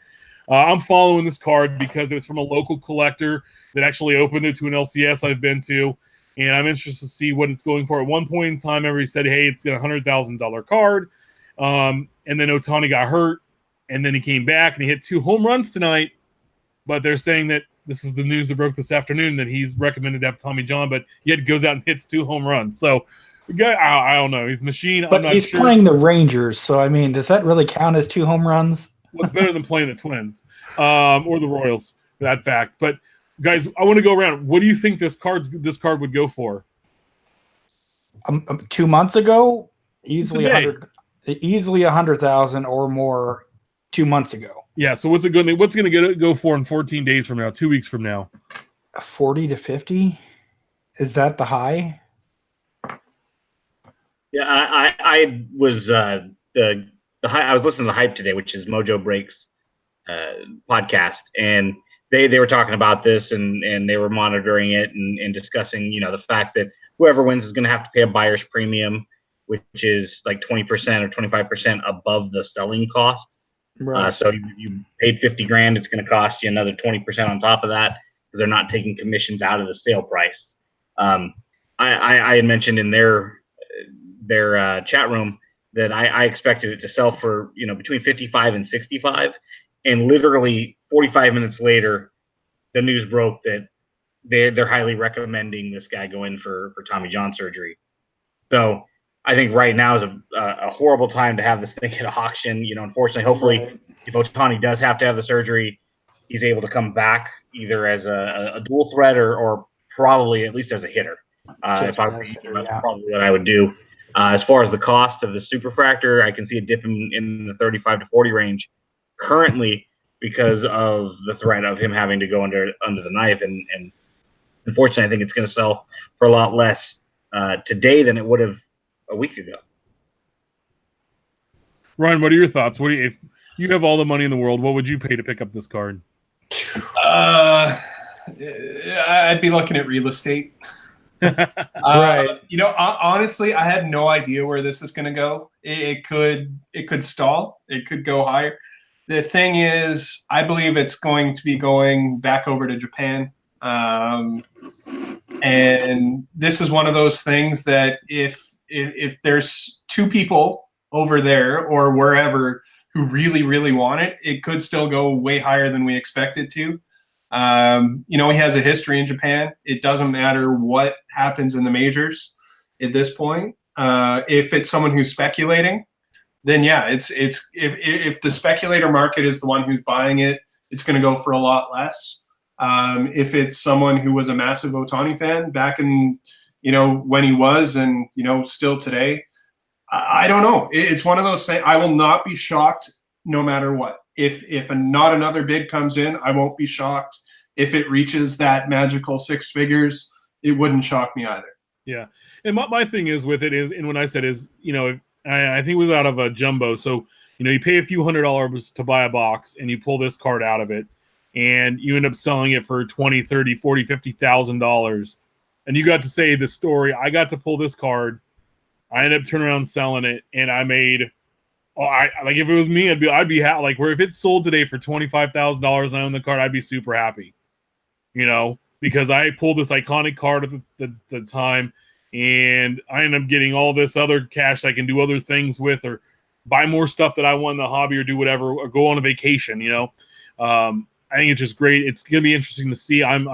I'm following this card because it was from a local collector that actually opened it to an LCS I've been to. and I'm interested to see what it's going for. At one point in time, everybody said, hey, it's a $100,000 card. And then Ohtani got hurt, and then he came back, and he hit 2 home runs tonight. But they're saying that this is the news that broke this afternoon, that he's recommended to have Tommy John, but yet goes out and hits 2 home runs. So, the guy, I don't know. He's a machine. But I'm not he's sure. playing the Rangers, so, I mean, does that really count as 2 home runs? What's better than playing the Twins or the Royals, for that fact. But, guys, I want to go around. What do you think this card would go for? 2 months ago, easily 100,000 or more 2 months ago. Yeah, so what's it going to go for in 14 days from now, 2 weeks from now? 40 to 50? Is that the high? Yeah, I was I was listening to the Hype today, which is Mojo Breaks podcast, and they were talking about this and they were monitoring it and discussing, the fact that whoever wins is going to have to pay a buyer's premium, which is like 20% or 25% above the selling cost. Right. So you paid $50,000, it's going to cost you another 20% on top of that because they're not taking commissions out of the sale price. I had mentioned in their chat room that I expected it to sell for between 55 and 65, and literally 45 minutes later, the news broke that they're highly recommending this guy go in for Tommy John surgery. So I think right now is a horrible time to have this thing at auction. Unfortunately, hopefully, Right. If Ohtani does have to have the surgery, he's able to come back either as a dual threat or probably at least as a hitter. If I were you, that's probably what I would do. As far as the cost of the superfractor, I can see a dip in the 35 to 40 range currently because of the threat of him having to go under the knife. And unfortunately, I think it's going to sell for a lot less today than it would have a week ago. Ryan, what are your thoughts? If you have all the money in the world, what would you pay to pick up this card? I'd be looking at real estate. Right. Honestly, I had no idea where this is going to go. It could stall. It could go higher. The thing is, I believe it's going to be going back over to Japan. And this is one of those things that if there's 2 people over there or wherever who really, really want it, it could still go way higher than we expect it to. He has a history in Japan. It doesn't matter what happens in the majors at this point. If it's someone who's speculating, then yeah, it's if the speculator market is the one who's buying it, it's going to go for a lot less. If it's someone who was a massive Ohtani fan back in, when he was and, still today, I don't know. It's one of those things. I will not be shocked no matter what. If not another bid comes in, I won't be shocked. If it reaches that magical 6 figures, it wouldn't shock me either. Yeah. And my thing is with it is, and when I said is, I think it was out of a jumbo. So, you pay a few $100s to buy a box and you pull this card out of it and you end up selling it for $20, $30, $40, $50,000. And you got to say the story. I got to pull this card. I ended up turning around selling it, and I made. If it was me, I'd be happy. Like, where if it's sold today for $25,000 and I own the card, I'd be super happy. Because I pulled this iconic card at the time, and I ended up getting all this other cash I can do other things with, or buy more stuff that I want in the hobby, or do whatever, or go on a vacation. I think it's just great. It's going to be interesting to see. I'm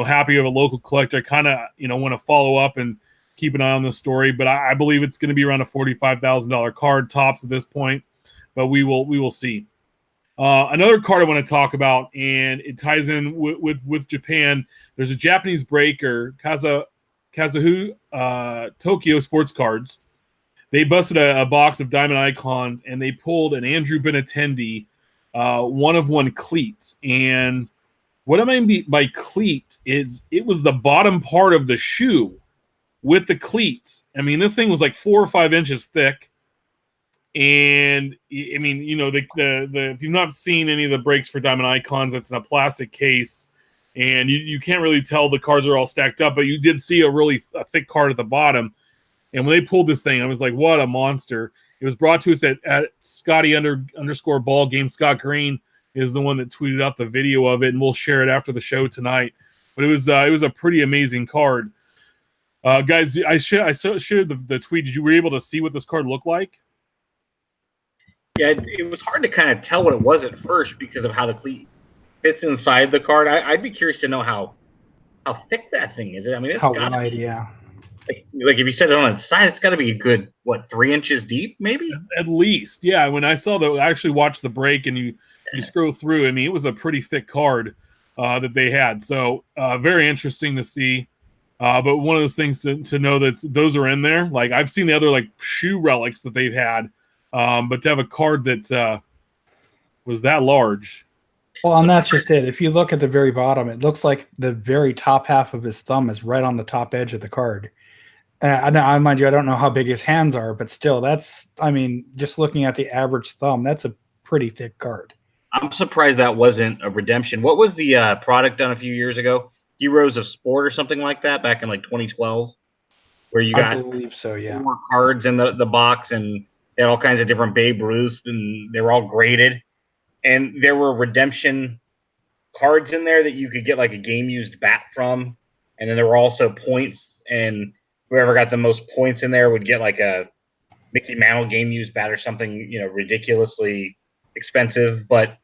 happy of a local collector. I kind of want to follow up and keep an eye on the story, but I believe it's going to be around a $45,000 card tops at this point, but we will see. Another card I want to talk about, and it ties in with Japan. There's a Japanese breaker, Kazuhu Tokyo Sports Cards. They busted a box of Diamond Icons, and they pulled an Andrew Benintendi 1-of-1 cleat. And what I mean by cleat is it was the bottom part of the shoe with the cleats. I mean, this thing was like 4 or 5 inches thick. And I mean, if you've not seen any of the breaks for Diamond Icons, it's in a plastic case, and you can't really tell the cards are all stacked up, but you did see a thick card at the bottom. And when they pulled this thing, I was like, what a monster. It was brought to us at Scotty _ ball game. Scott Green is the one that tweeted out the video of it, and we'll share it after the show tonight. But it was a pretty amazing card. Guys, I shared the tweet. Did you were able to see what this card looked like? Yeah, it was hard to kind of tell what it was at first because of how the cleat fits inside the card. I'd be curious to know how thick that thing is. I mean, it's How got wide, yeah. like if you set it on its side, it's got to be a good 3 inches deep, maybe. At least, yeah. When I saw I actually watched the break, and you scroll through. I mean, it was a pretty thick card that they had. So very interesting to see. But one of those things to know that those are in there. Like I've seen the other like shoe relics that they've had, but to have a card that was that large. Well, and that's just it. If you look at the very bottom, it looks like the very top half of his thumb is right on the top edge of the card. I mind you, I don't know how big his hands are, but still, I mean, just looking at the average thumb, that's a pretty thick card. I'm surprised that wasn't a redemption. What was the product done a few years ago? Heroes of Sport or something like that back in like 2012, where you got I believe so, yeah. 4 cards in the box, and they had all kinds of different Babe Ruths, and they were all graded. And there were redemption cards in there that you could get like a game-used bat from. And then there were also points, and whoever got the most points in there would get like a Mickey Mantle game-used bat or something, ridiculously expensive. But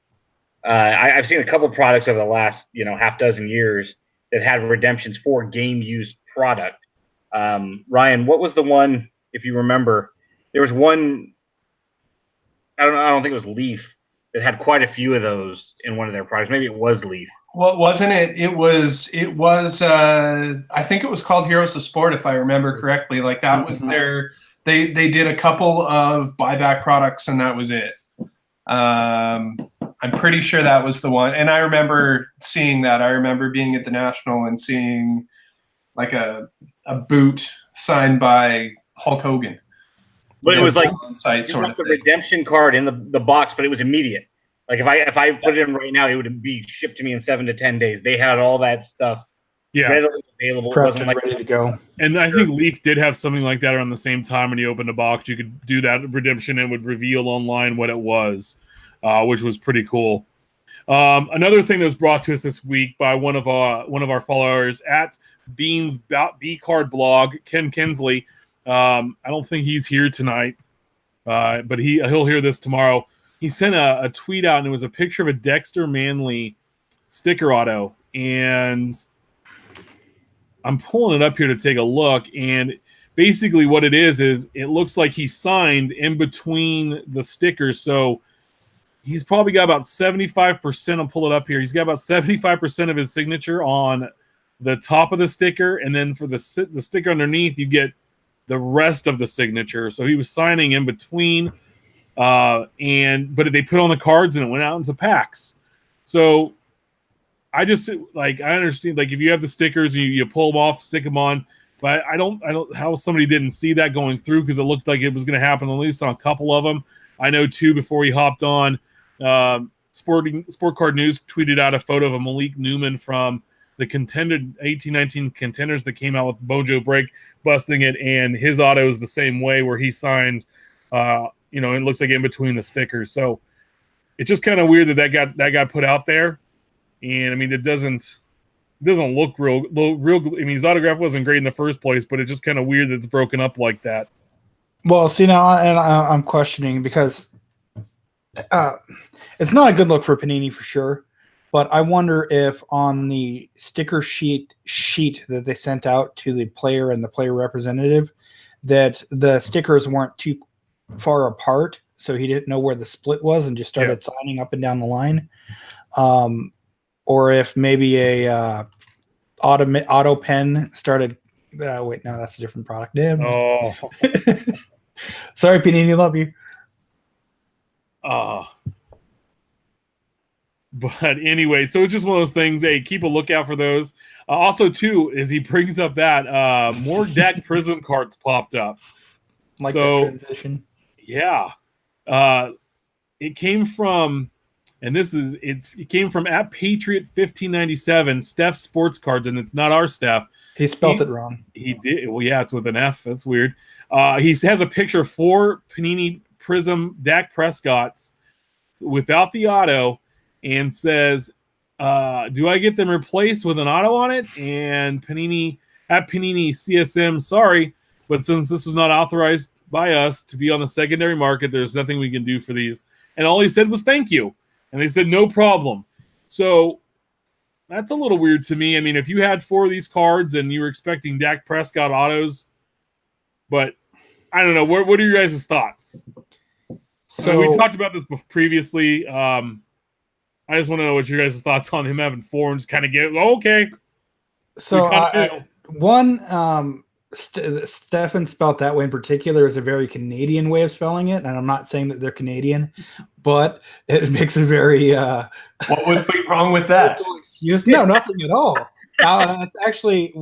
I've seen a couple products over the last, half dozen years that had redemptions for game-used product. Ryan, what was the one, if you remember? There was one, I don't think it was Leaf, that had quite a few of those in one of their products. Maybe it was Leaf. Well, wasn't it? It was. I think it was called Heroes of Sport, if I remember correctly. Like that was their. They did a couple of buyback products, and that was it. I'm pretty sure that was the one. And I remember seeing that. I remember being at the National and seeing like a boot signed by Hulk Hogan. But it was like the redemption card in the box, but it was immediate. Like if I put it in right now, it would be shipped to me in 7 to 10 days. They had all that stuff readily available. Prepped, it wasn't like ready to go. And I think Leaf did have something like that around the same time. When you opened a box, you could do that redemption and would reveal online what it was, which was pretty cool. Another thing that was brought to us this week by one of our followers at Beans B Card Blog, Ken Kinsley. I don't think he's here tonight, but he'll hear this tomorrow. He sent a tweet out, and it was a picture of a Dexter Manley sticker auto, and I'm pulling it up here to take a look. And basically, what it is it looks like he signed in between the stickers. So he's probably got about 75%. I'll pull it up here. He's got about 75% of his signature on the top of the sticker, and then for the sticker underneath, you get the rest of the signature. So he was signing in between, but they put on the cards and it went out into packs. So I understand, like if you have the stickers and you pull them off, stick them on, but I don't how somebody didn't see that going through, because it looked like it was going to happen at least on a couple of them. I know too, before we hopped on, Sport Card News tweeted out a photo of a Malik Newman from the 1819 Contenders that came out with Bojo Break busting it, and his auto is the same way, where he signed it looks like in between the stickers. So it's just kind of weird that got put out there. And I mean, it doesn't look real. I mean, his autograph wasn't great in the first place, but it's just kind of weird that it's broken up like that. Well, see now, and I'm questioning, because it's not a good look for Panini for sure. But I wonder if on the sticker sheet that they sent out to the player and the player representative, that the stickers weren't too far apart, so he didn't know where the split was and just started signing up and down the line. Or if maybe a auto pen started. Wait, no, that's a different product. Damn. Oh, sorry, Panini, love you. But anyway, so it's just one of those things. Hey, keep a lookout for those. Also, too, as he brings up that more deck Prism cards popped up. Like that transition. Yeah. It came from, and it came from at Patriot 1597, Steph's Sports Cards, and it's not our Steph. He spelled it wrong. He did. Well, yeah, it's with an F. That's weird. He has a picture of 4 Panini Prism Dak Prescotts without the auto, and says, do I get them replaced with an auto on it? And Panini at Panini CSM, sorry, but since this was not authorized by us to be on the secondary market, there's nothing we can do for these. And all he said was thank you. And they said no problem. So that's a little weird to me. I mean, if you had 4 of these cards and you were expecting Dak Prescott autos, but I don't know. What are your guys' thoughts? So we talked about this previously. I just want to know what your guys' thoughts on him having 4 and just kind of get okay. So Stefan spelled that way in particular is a very Canadian way of spelling it, and I'm not saying that they're Canadian, but it makes a very what would be wrong with that? Excuse? No, nothing at all. That's actually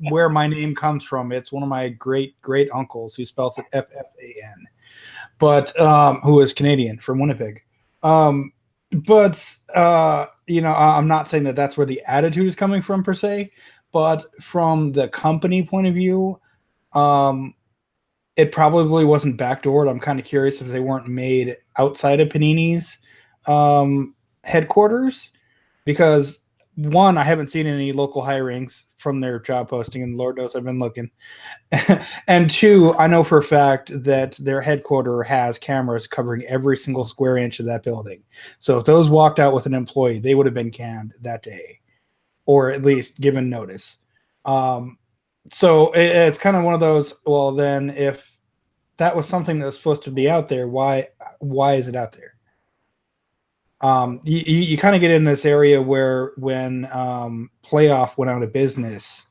where my name comes from. It's one of my great uncles who spells it F-F-A-N, but who is Canadian from Winnipeg. But I'm not saying that that's where the attitude is coming from per se, but from the company point of view, it probably wasn't backdoored. I'm kind of curious if they weren't made outside of Panini's headquarters, because one, I haven't seen any local hirings from their job posting, and Lord knows I've been looking. And two, I know for a fact that their headquarters has cameras covering every single square inch of that building. So if those walked out with an employee, they would have been canned that day, or at least given notice. So it's kind of one of those, well, then if that was something that was supposed to be out there, why is it out there? You kind of get in this area where when Playoff went out of business,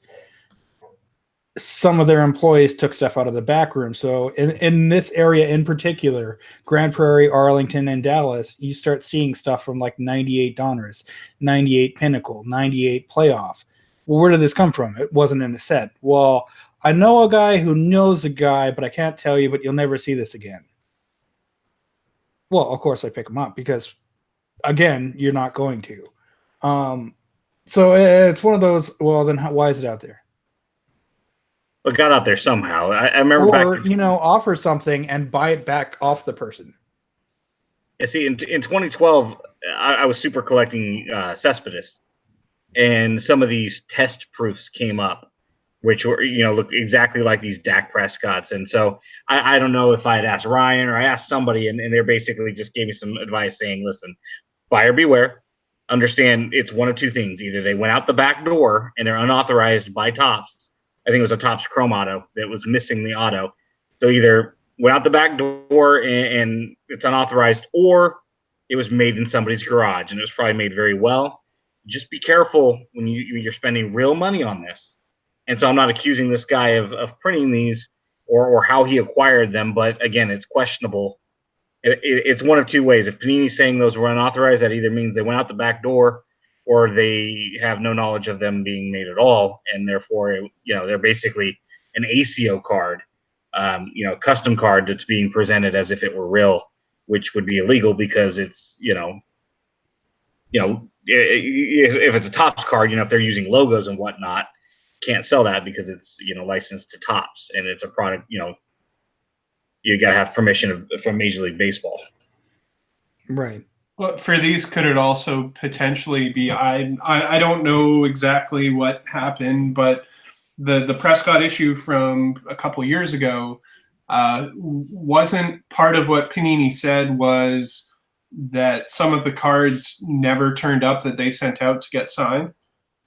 some of their employees took stuff out of the back room. So in this area in particular, Grand Prairie, Arlington, and Dallas, you start seeing stuff from like 98 Donruss, 98 Pinnacle, 98 Playoff. Well, where did this come from? It wasn't in the set. Well, I know a guy who knows a guy, but I can't tell you, but you'll never see this again. Well, of course I pick him up because, again, you're not going to. So it's one of those, well, then why is it out there? It got out there somehow. I remember offer something and buy it back off the person. Yeah, see, in 2012, I was super collecting Cespedes, and some of these test proofs came up, which were, look exactly like these Dak Prescotts. And so I don't know if I had asked Ryan or I asked somebody, and they basically just gave me some advice saying, listen, buyer beware. Understand it's one of two things. Either they went out the back door and they're unauthorized by Topps. I think it was a Topps Chrome auto that was missing the auto. So either went out the back door and it's unauthorized, or it was made in somebody's garage and it was probably made very well. Just be careful when you're spending real money on this. And so I'm not accusing this guy of printing these or how he acquired them, but again, it's questionable. It's one of two ways. If Panini's saying those were unauthorized, that either means they went out the back door or they have no knowledge of them being made at all, and therefore, they're basically an ACO card, custom card that's being presented as if it were real, which would be illegal because it's, if it's a Topps card, if they're using logos and whatnot, can't sell that because it's, licensed to Topps and it's a product, you got to have permission from Major League Baseball. Right. But for these, could it also potentially be, I don't know exactly what happened, but the Prescott issue from a couple years ago wasn't part of what Panini said was that some of the cards never turned up that they sent out to get signed.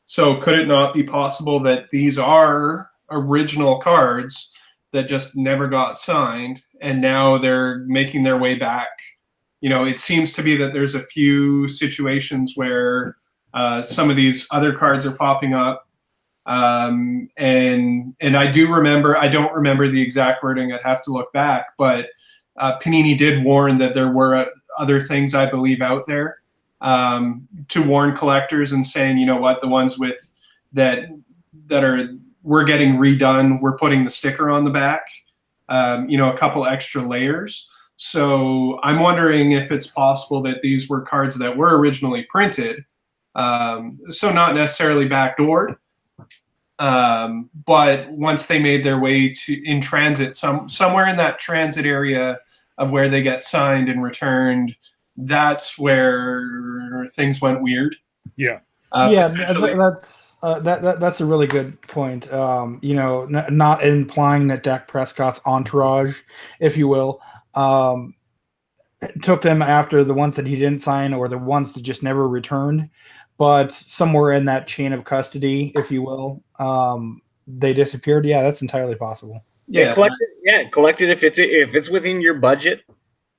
So could it not be possible that these are original cards that just never got signed and now they're making their way back? It seems to be that there's a few situations where some of these other cards are popping up. And I don't remember the exact wording. I'd have to look back, but Panini did warn that there were other things, I believe, out there to warn collectors and saying, you know what, the ones with that we're getting redone, we're putting the sticker on the back, a couple extra layers. So I'm wondering if it's possible that these were cards that were originally printed, so not necessarily backdoored, but once they made their way in transit, somewhere in that transit area of where they get signed and returned, that's where things went weird. Yeah. That's That's a really good point. Not implying that Dak Prescott's entourage, if you will, took them after the ones that he didn't sign or the ones that just never returned, but somewhere in that chain of custody, if you will, they disappeared. Yeah, that's entirely possible. Yeah, collect it if it's within your budget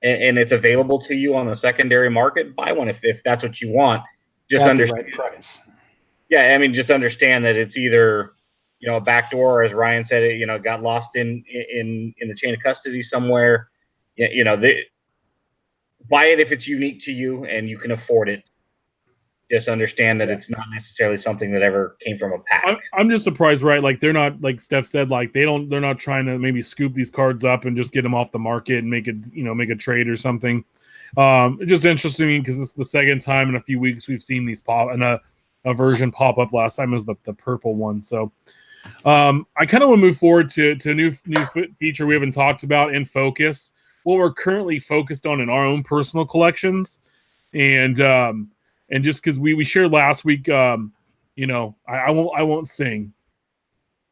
and it's available to you on the secondary market. Buy one if that's what you want. Just at understand the right price. Yeah, I mean, just understand that it's either a backdoor, or as Ryan said, it got lost in the chain of custody somewhere. Buy it if it's unique to you and you can afford it. Just understand that it's not necessarily something that ever came from a pack. I'm just surprised, right? Like they're not, like Steph said, like they're not trying to maybe scoop these cards up and just get them off the market and make a trade or something. It's just interesting because it's the second time in a few weeks we've seen these pop and a version pop up. Last time was the purple one. So I kind of want to move forward to a new feature we haven't talked about in focus. What we're currently focused on in our own personal collections, and just because we shared last week, I won't sing,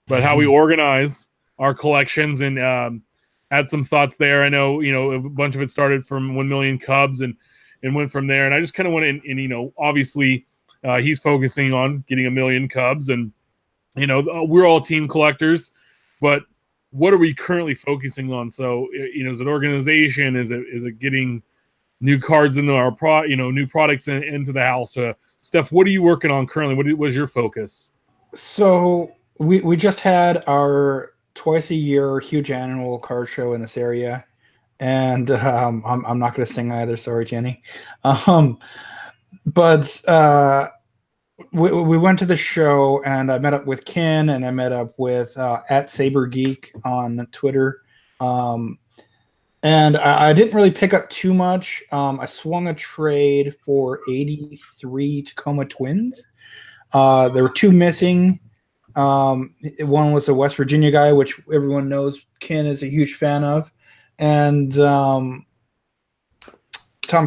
but how we organize our collections and had some thoughts there. I know a bunch of it started from 1 million Cubs and went from there, and I just kind of want to, and obviously he's focusing on getting 1 million Cubs, and we're all team collectors, but what are we currently focusing on? So is it organization? Is it getting new cards into our new products into the house? Steph, what are you working on currently? What was your focus? So we just had our twice a year huge annual card show in this area, and I'm not going to sing either. Sorry, Jenny. But we went to the show, and I met up with Ken, and I met up with at Saber Geek on Twitter. And I didn't really pick up too much. I swung a trade for 83 Tacoma Twins. There were 2 missing. One was a West Virginia guy, which everyone knows Ken is a huge fan of. And Tom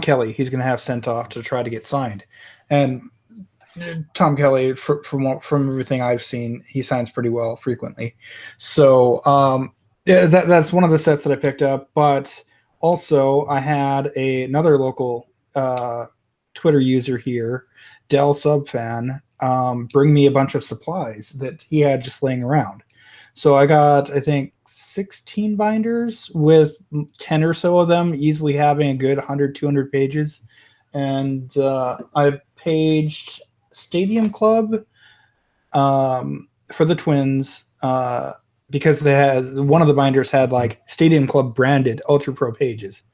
Kelly, he's going to have sent off to try to get signed. And Tom Kelly, from everything I've seen, he signs pretty well frequently. So that's one of the sets that I picked up. But also I had another local Twitter user here, Dell Subfan, bring me a bunch of supplies that he had just laying around. So I got, I think, 16 binders with 10 or so of them easily having a good 100, 200 pages. And I paged Stadium Club for the Twins because they had one of the binders had like Stadium Club branded Ultra Pro pages.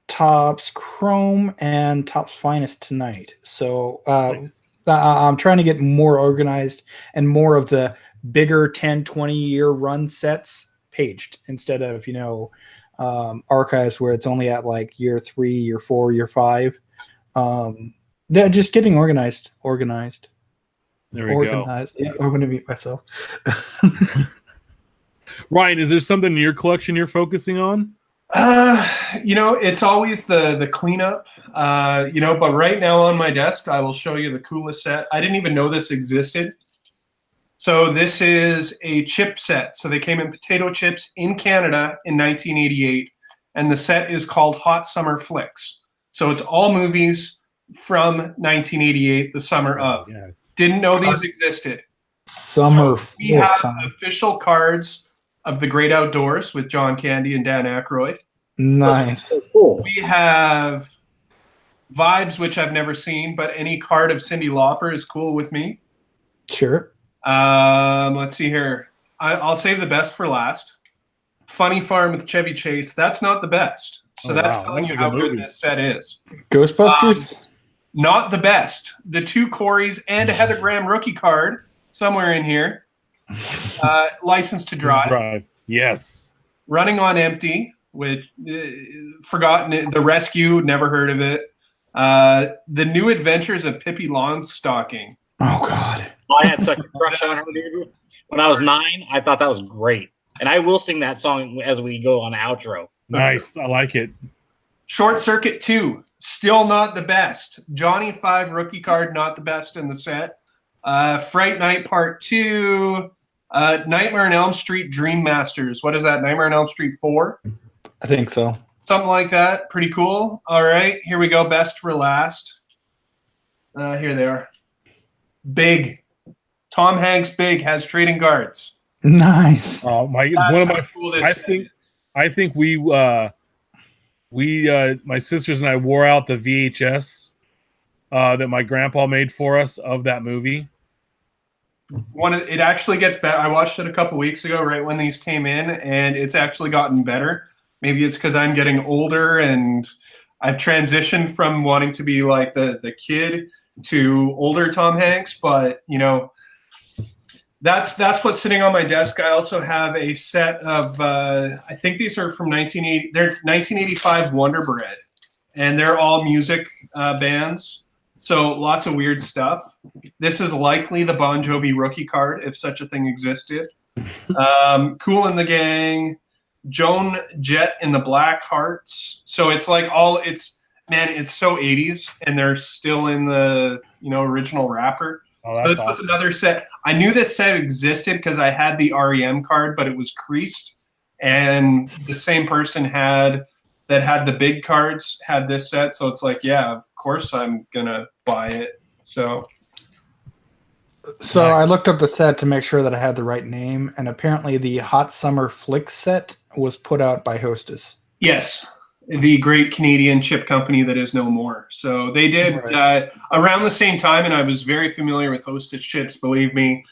Topps Chrome and Topps Finest Tonight. So nice. I'm trying to get more organized and more of the bigger 10, 20-year run sets paged instead of, archives where it's only at like year 3, year 4, year 5. Just getting organized. There we go. Yeah, I'm going to mute myself. Ryan, is there something in your collection you're focusing on? It's always the cleanup, but right now on my desk, I will show you the coolest set. I didn't even know this existed. So this is a chip set. So they came in potato chips in Canada in 1988, and the set is called Hot Summer Flicks. So it's all movies from 1988, the summer of. Yes. Didn't know these existed. We have official cards of The Great Outdoors with John Candy and Dan Aykroyd. Nice. So cool. We have Vibes, which I've never seen, but any card of Cyndi Lauper is cool with me. Sure. Let's see here. I'll save the best for last. Funny Farm with Chevy Chase. That's not the best. So that's telling you how good this set is. Ghostbusters? Not the best. The 2 Corys and a Heather Graham rookie card somewhere in here. License to Drive. Yes. Running on Empty, with forgotten. The Rescue, never heard of it. The New Adventures of Pippi Longstocking. Oh God, I had such a crush on her, dude. When I was 9, I thought that was great, and I will sing that song as we go on the outro. Nice, I like it. Short Circuit 2, still not the best. Johnny 5 rookie card, not the best in the set. Fright Night Part 2, Nightmare on Elm Street Dream Masters. What is that, Nightmare on Elm Street 4? I think so. Something like that. Pretty cool. All right, here we go. Best for last. Here they are. Big. Tom Hanks Big has trading cards. Nice. Oh my! That's one of how my. cool this I set think. is. I think we my sisters and I wore out the VHS that my grandpa made for us of that movie. It actually gets better. I watched it a couple weeks ago, right when these came in, and it's actually gotten better. Maybe it's because I'm getting older and I've transitioned from wanting to be like the kid to older Tom Hanks, but you know, that's what's sitting on my desk. I also have a set of I think these are from 1980. They're 1985 Wonder Bread, and they're all music bands. So lots of weird stuff. This is likely the Bon Jovi rookie card, if such a thing existed. Cool in the Gang, Joan Jett in the Black Hearts. So it's like it's so 80s, and they're still in the original wrapper. Oh, So that's this was awesome. another set. I knew this set existed because I had the REM card, but it was creased, and the same person had the big cards had this set. So it's like, yeah, of course I'm gonna buy it. So So Nice. I looked up the set to make sure that I had the right name, and apparently the Hot Summer Flicks set was put out by Hostess. yes, the great Canadian chip company that is no more. So they did Right. around the same time, and I was very familiar with Hostess chips, believe me.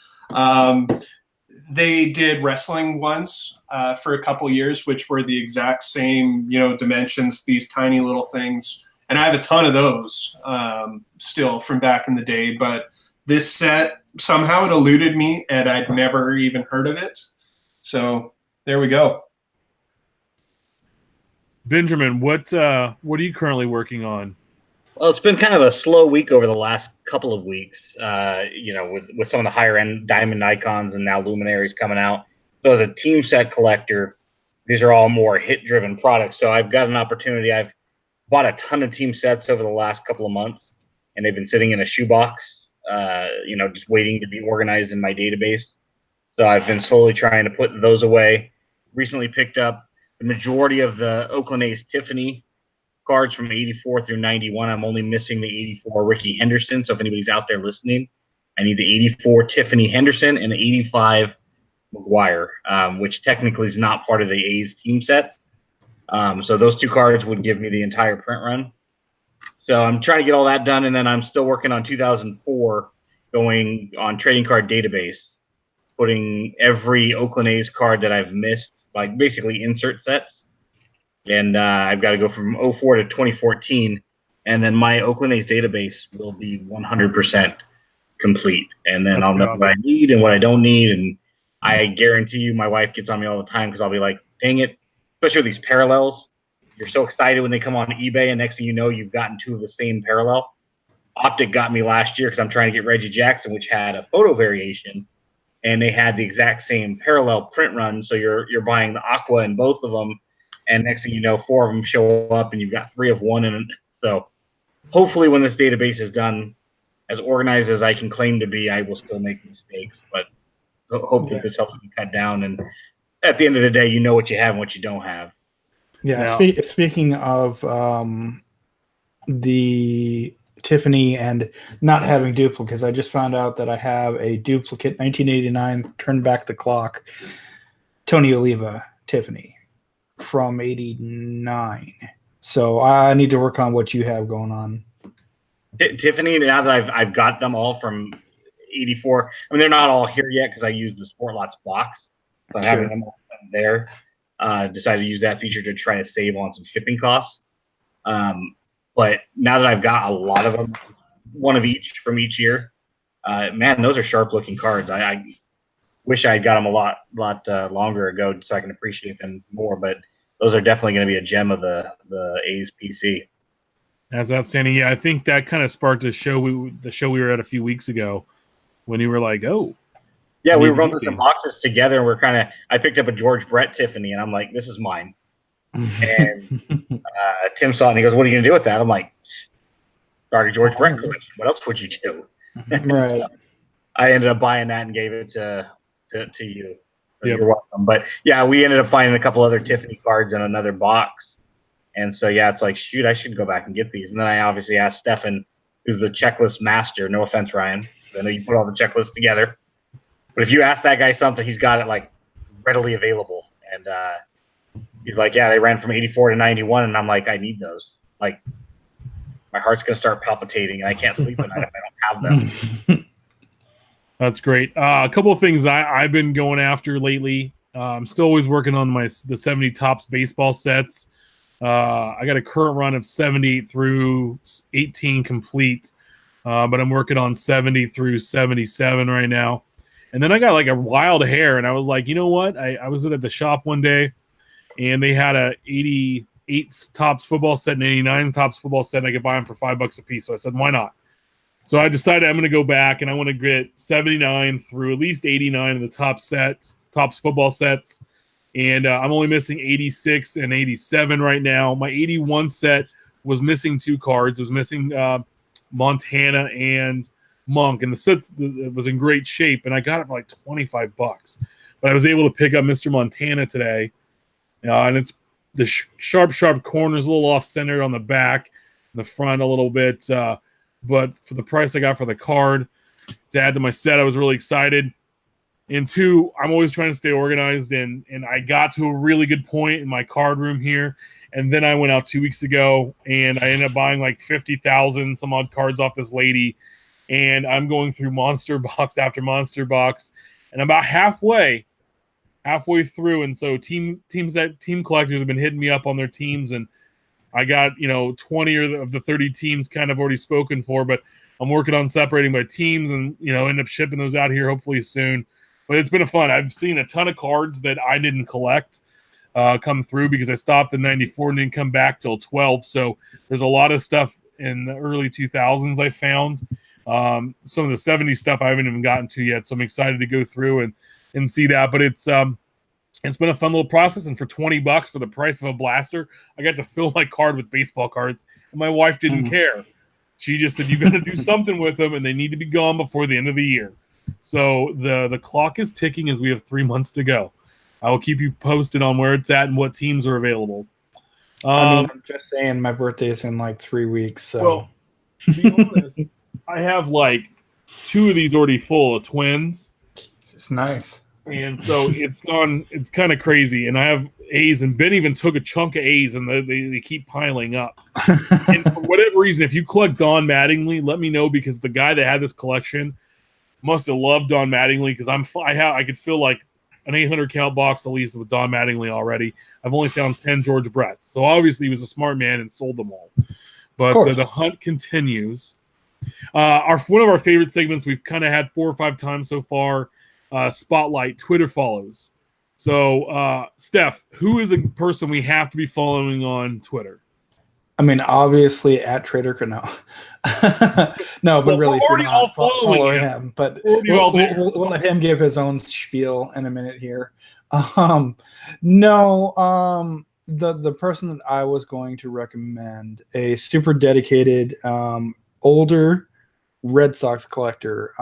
They did wrestling ones for a couple years, which were the exact same, dimensions, these tiny little things. And I have a ton of those still from back in the day. But this set, somehow it eluded me, and I'd never even heard of it. So there we go. Benjamin, what are you currently working on? Well, it's been kind of a slow week over the last couple of weeks, with some of the higher end Diamond Icons and now Luminaries coming out. So as a team set collector, these are all more hit driven products. So I've got an opportunity. I've bought a ton of team sets over the last couple of months, and they've been sitting in a shoebox, just waiting to be organized in my database. So I've been slowly trying to put those away. Recently picked up the majority of the Oakland A's Tiffany cards from 84 through 91. I'm only missing the 84 Rickey Henderson. So if anybody's out there listening, I need the 84 Tiffany Henderson and the 85 McGuire, which technically is not part of the A's team set. So those two cards would give me the entire print run. So I'm trying to get all that done, and then I'm still working on 2004, going on trading card database, putting every Oakland A's card that I've missed, like basically insert sets. And I've got to go from 04 to 2014, and then my Oakland A's database will be 100% complete. And then That's I'll know awesome. what I need and what I don't need. And I guarantee you, my wife gets on me all the time because I'll be like, dang it, especially with these parallels. You're so excited when they come on eBay, and next thing you know, you've gotten two of the same parallel. Optic got me last year because I'm trying to get Reggie Jackson, which had a photo variation, and they had the exact same parallel print run. So you're buying the Aqua in both of them. And next thing you know, four of them show up, and you've got three of one. And so hopefully when this database is done, as organized as I can claim to be, I will still make mistakes. But hopefully this helps me cut down. And at the end of the day, you know what you have and what you don't have. Yeah. Now- Speaking of the Tiffany and not having duplicates, I just found out that I have a duplicate 1989 Turn Back the Clock Tony Oliva Tiffany from 89. So I need to work on what you have going on. Tiffany, now that I've got them all from 84, I mean, they're not all here yet because I used the Sport Lots box. So having them all there, decided to use that feature to try to save on some shipping costs. But now that I've got a lot of them, one of each from each year, man, those are sharp looking cards. I wish I had got them a lot longer ago so I can appreciate them more. But those are definitely going to be a gem of the A's PC. That's outstanding. Yeah, I think that kind of sparked the show we were at a few weeks ago when you were like, "Oh, yeah, we need were going to through get some these." boxes together, and I picked up a George Brett Tiffany, and I'm like, this is mine. And Tim saw it and he goes, "What are you gonna do with that?" I'm like, "Started George Brett collection. What else would you do?" Right. So I ended up buying that and gave it to you. So Yep. You're welcome. But yeah, we ended up finding a couple other Tiffany cards in another box. And so yeah, it's like, shoot, I should go back and get these. And then I obviously asked Stefan, who's the checklist master. No offense, Ryan. I know you put all the checklists together. But if you ask that guy something, he's got it like readily available. And he's like, yeah, they ran from 84 to 91. And I'm like, I need those. Like, my heart's going to start palpitating and I can't sleep at night if I don't have them. That's great. A couple of things I've been going after lately. I'm still always working on the 70 Topps baseball sets. I got a current run of 70 through 18 complete, but I'm working on 70 through 77 right now. And then I got like a wild hair, and I was like, you know what? I was at the shop one day, and they had a 88 Topps football set and 89 Topps football set, and I could buy them for $5 a piece. So I said, why not? So I decided I'm going to go back, and I want to get 79 through at least 89 of the Topps football sets. And I'm only missing 86 and 87 right now. My 81 set was missing 2 cards. It was missing Montana and Monk, and the set was in great shape, and I got it for like $25. But I was able to pick up Mr. Montana today, and it's the sharp corners, a little off-centered on the back, the front a little bit. But for the price I got for the card to add to my set, I was really excited. And 2, I'm always trying to stay organized, and I got to a really good point in my card room here. And then I went out 2 weeks ago, and I ended up buying like 50,000 some odd cards off this lady. And I'm going through monster box after monster box, and I'm about halfway through. And so team collectors have been hitting me up on their teams, and I got 20 of the 30 teams kind of already spoken for, but I'm working on separating by teams and end up shipping those out here hopefully soon. But it's been a fun. I've seen a ton of cards that I didn't collect come through because I stopped in 94 and didn't come back till 12. So there's a lot of stuff in the early 2000s I found. Some of the 70s stuff I haven't even gotten to yet. So I'm excited to go through and see that. But it's been a fun little process. And for $20 for the price of a blaster, I got to fill my card with baseball cards. And my wife didn't care. She just said, you got to do something with them, and they need to be gone before the end of the year. So the clock is ticking as we have 3 months to go. I will keep you posted on where it's at and what teams are available. I'm just saying my birthday is in like 3 weeks. So, well, to be honest, I have like 2 of these already full of twins. It's nice. And so it's kind of crazy. And I have A's, and Ben even took a chunk of A's, and they keep piling up. And for whatever reason, if you collect Don Mattingly, let me know, because the guy that had this collection must have loved Don Mattingly, because I could fill like an 800 count box at least with Don Mattingly already. I've only found 10 George Bretts. So obviously he was a smart man and sold them all. But the hunt continues. One of our favorite segments we've kind of had 4 or 5 times so far, Spotlight Twitter follows. So Steph, who is a person we have to be following on Twitter? I mean, obviously at Trader Cracknell. No, but really, we're already all following him. But we'll let him give his own spiel in a minute here. The person that I was going to recommend, a super dedicated, older Red Sox collector,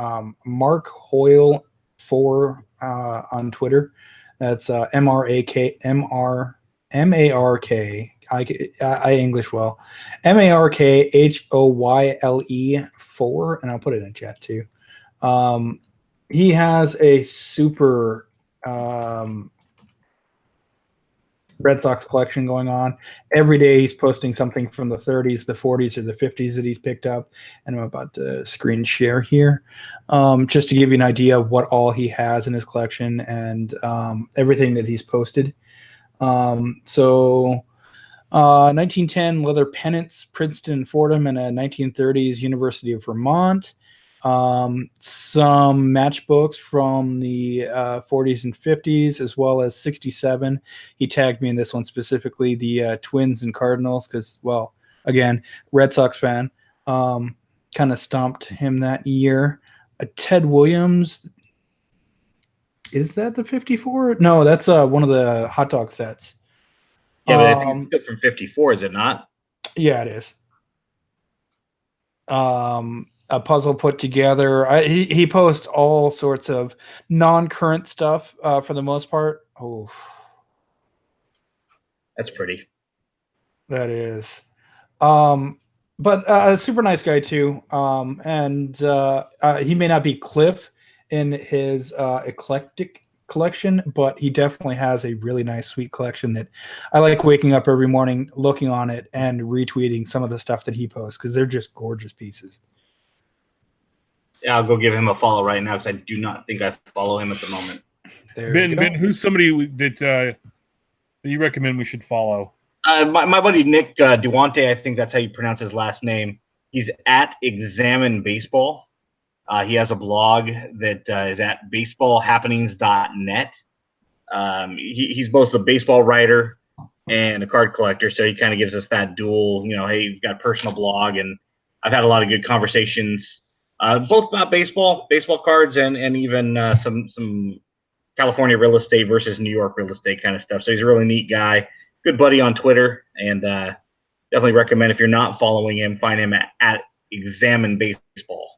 Mark Hoyle 4 on Twitter. That's MARK. I English well. MARKHOYLE 4, and I'll put it in chat too. He has a super Red Sox collection going on. Every day he's posting something from the 30s, the 40s, or the 50s that he's picked up. And I'm about to screen share here, just to give you an idea of what all he has in his collection and everything that he's posted. 1910 leather pennants, Princeton and Fordham, and a 1930s University of Vermont. Some matchbooks from the 40s and 50s, as well as 67. He tagged me in this one specifically, the Twins and Cardinals, because, well, again, Red Sox fan. Kind of stomped him that year. Ted Williams. Is that the 54? No, that's one of the hot dog sets. Yeah, but I think it's still from 54, is it not? Yeah, it is. A puzzle put together. He posts all sorts of non-current stuff for the most part. Oh, That's pretty. that is. But a super nice guy too. And he may not be Cliff in his eclectic collection, but he definitely has a really nice, sweet collection that I like waking up every morning, looking on it, and retweeting some of the stuff that he posts because they're just gorgeous pieces. Yeah, I'll go give him a follow right now because I do not think I follow him at the moment. Ben, who's somebody that you recommend we should follow? My buddy Nick Duante, I think that's how you pronounce his last name. He's at Examine Baseball. He has a blog that is at baseballhappenings.net. He's both a baseball writer and a card collector, so he kind of gives us that dual, hey, he's got a personal blog, and I've had a lot of good conversations, both about baseball cards, and even some California real estate versus New York real estate kind of stuff. So he's a really neat guy. Good buddy on Twitter, and definitely recommend if you're not following him, find him at Examine Baseball.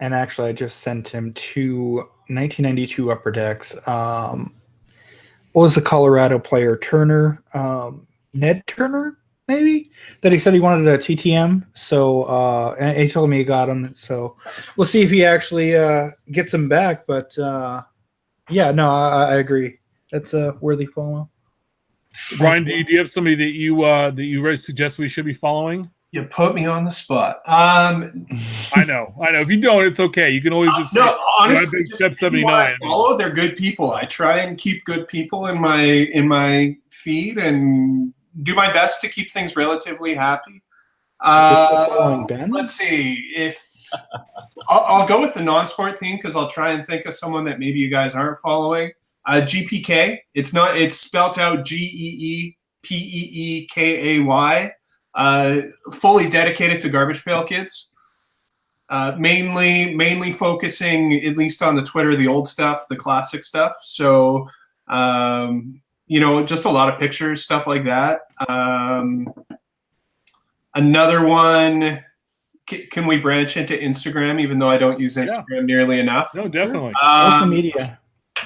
And actually, I just sent him 2 1992 Upper Decks. What was the Colorado player? Turner? Ned Turner, maybe? That he said he wanted a TTM. So, and he told me he got him. So we'll see if he actually gets him back. But yeah, no, I agree. That's a worthy follow. Brian, do you have somebody that you really suggest we should be following? You put me on the spot. I know. If you don't, it's okay. You can always just say, honestly, Step 79. They're good people. I try and keep good people in my feed and do my best to keep things relatively happy. Let's see if I'll go with the non-sport theme because I'll try and think of someone that maybe you guys aren't following. GPK. It's spelled out GEEPEEKAY. Fully dedicated to Garbage Pail Kids. Mainly focusing, at least on the Twitter, the old stuff, the classic stuff. So, just a lot of pictures, stuff like that. Another one, can we branch into Instagram, even though I don't use Instagram nearly enough? No, definitely. Social media.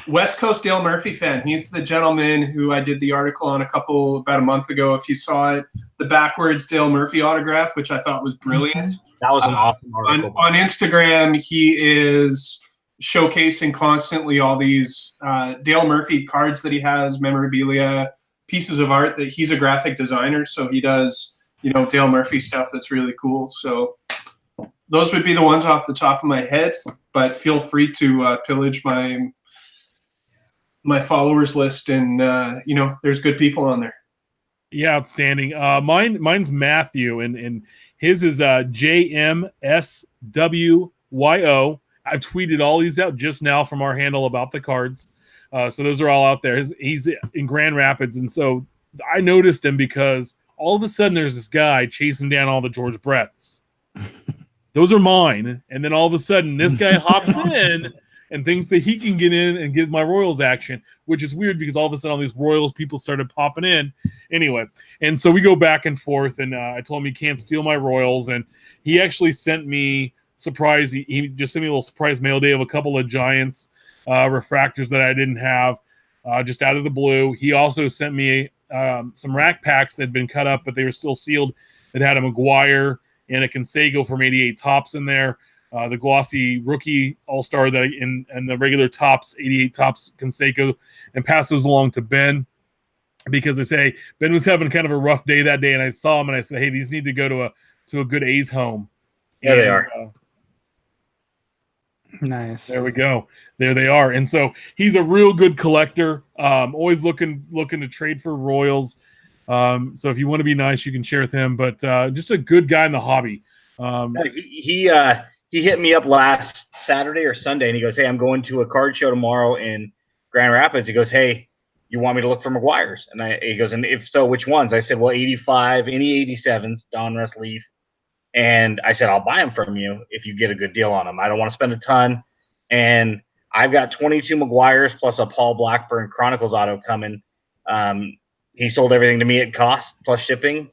West Coast Dale Murphy fan. He's the gentleman who I did the article on about a month ago. If you saw it, the backwards Dale Murphy autograph, which I thought was brilliant. That was an awesome article. On Instagram, he is showcasing constantly all these Dale Murphy cards that he has, memorabilia, pieces of art. That he's a graphic designer, so he does Dale Murphy stuff that's really cool. So those would be the ones off the top of my head. But feel free to pillage my followers list, and there's good people on there. Yeah, outstanding. Mine's Matthew, and his is JMSWYO. I've tweeted all these out just now from our handle about the cards, so those are all out there. He's in Grand Rapids, and so I noticed him because all of a sudden there's this guy chasing down all the George Bretts. Those are mine, and then all of a sudden this guy hops in and thinks that he can get in and get my Royals action, which is weird because all of a sudden all these Royals people started popping in. Anyway, and so we go back and forth, and I told him he can't steal my Royals, and he actually sent me surprise. He just sent me a little surprise mail day of a couple of Giants refractors that I didn't have just out of the blue. He also sent me some rack packs that had been cut up, but they were still sealed, that had a McGuire and a Canseco from 88 Tops in there. The glossy rookie all-star and the regular Tops, 88 Tops Canseco, and pass those along to Ben because I say Ben was having kind of a rough day that day, and I saw him and I said, hey, these need to go to a good A's home. Yeah, they are. Nice. There we go. There they are. And so he's a real good collector. Always looking to trade for Royals. So if you want to be nice, you can share with him. But just a good guy in the hobby. He hit me up last Saturday or Sunday, and he goes, hey, I'm going to a card show tomorrow in Grand Rapids. He goes, hey, you want me to look for McGuire's? And he goes, and if so, which ones? I said, well, 85, any 87s, Donruss Leaf. And I said, I'll buy them from you if you get a good deal on them. I don't want to spend a ton. And I've got 22 McGuire's plus a Paul Blackburn Chronicles auto coming he sold everything to me at cost plus shipping,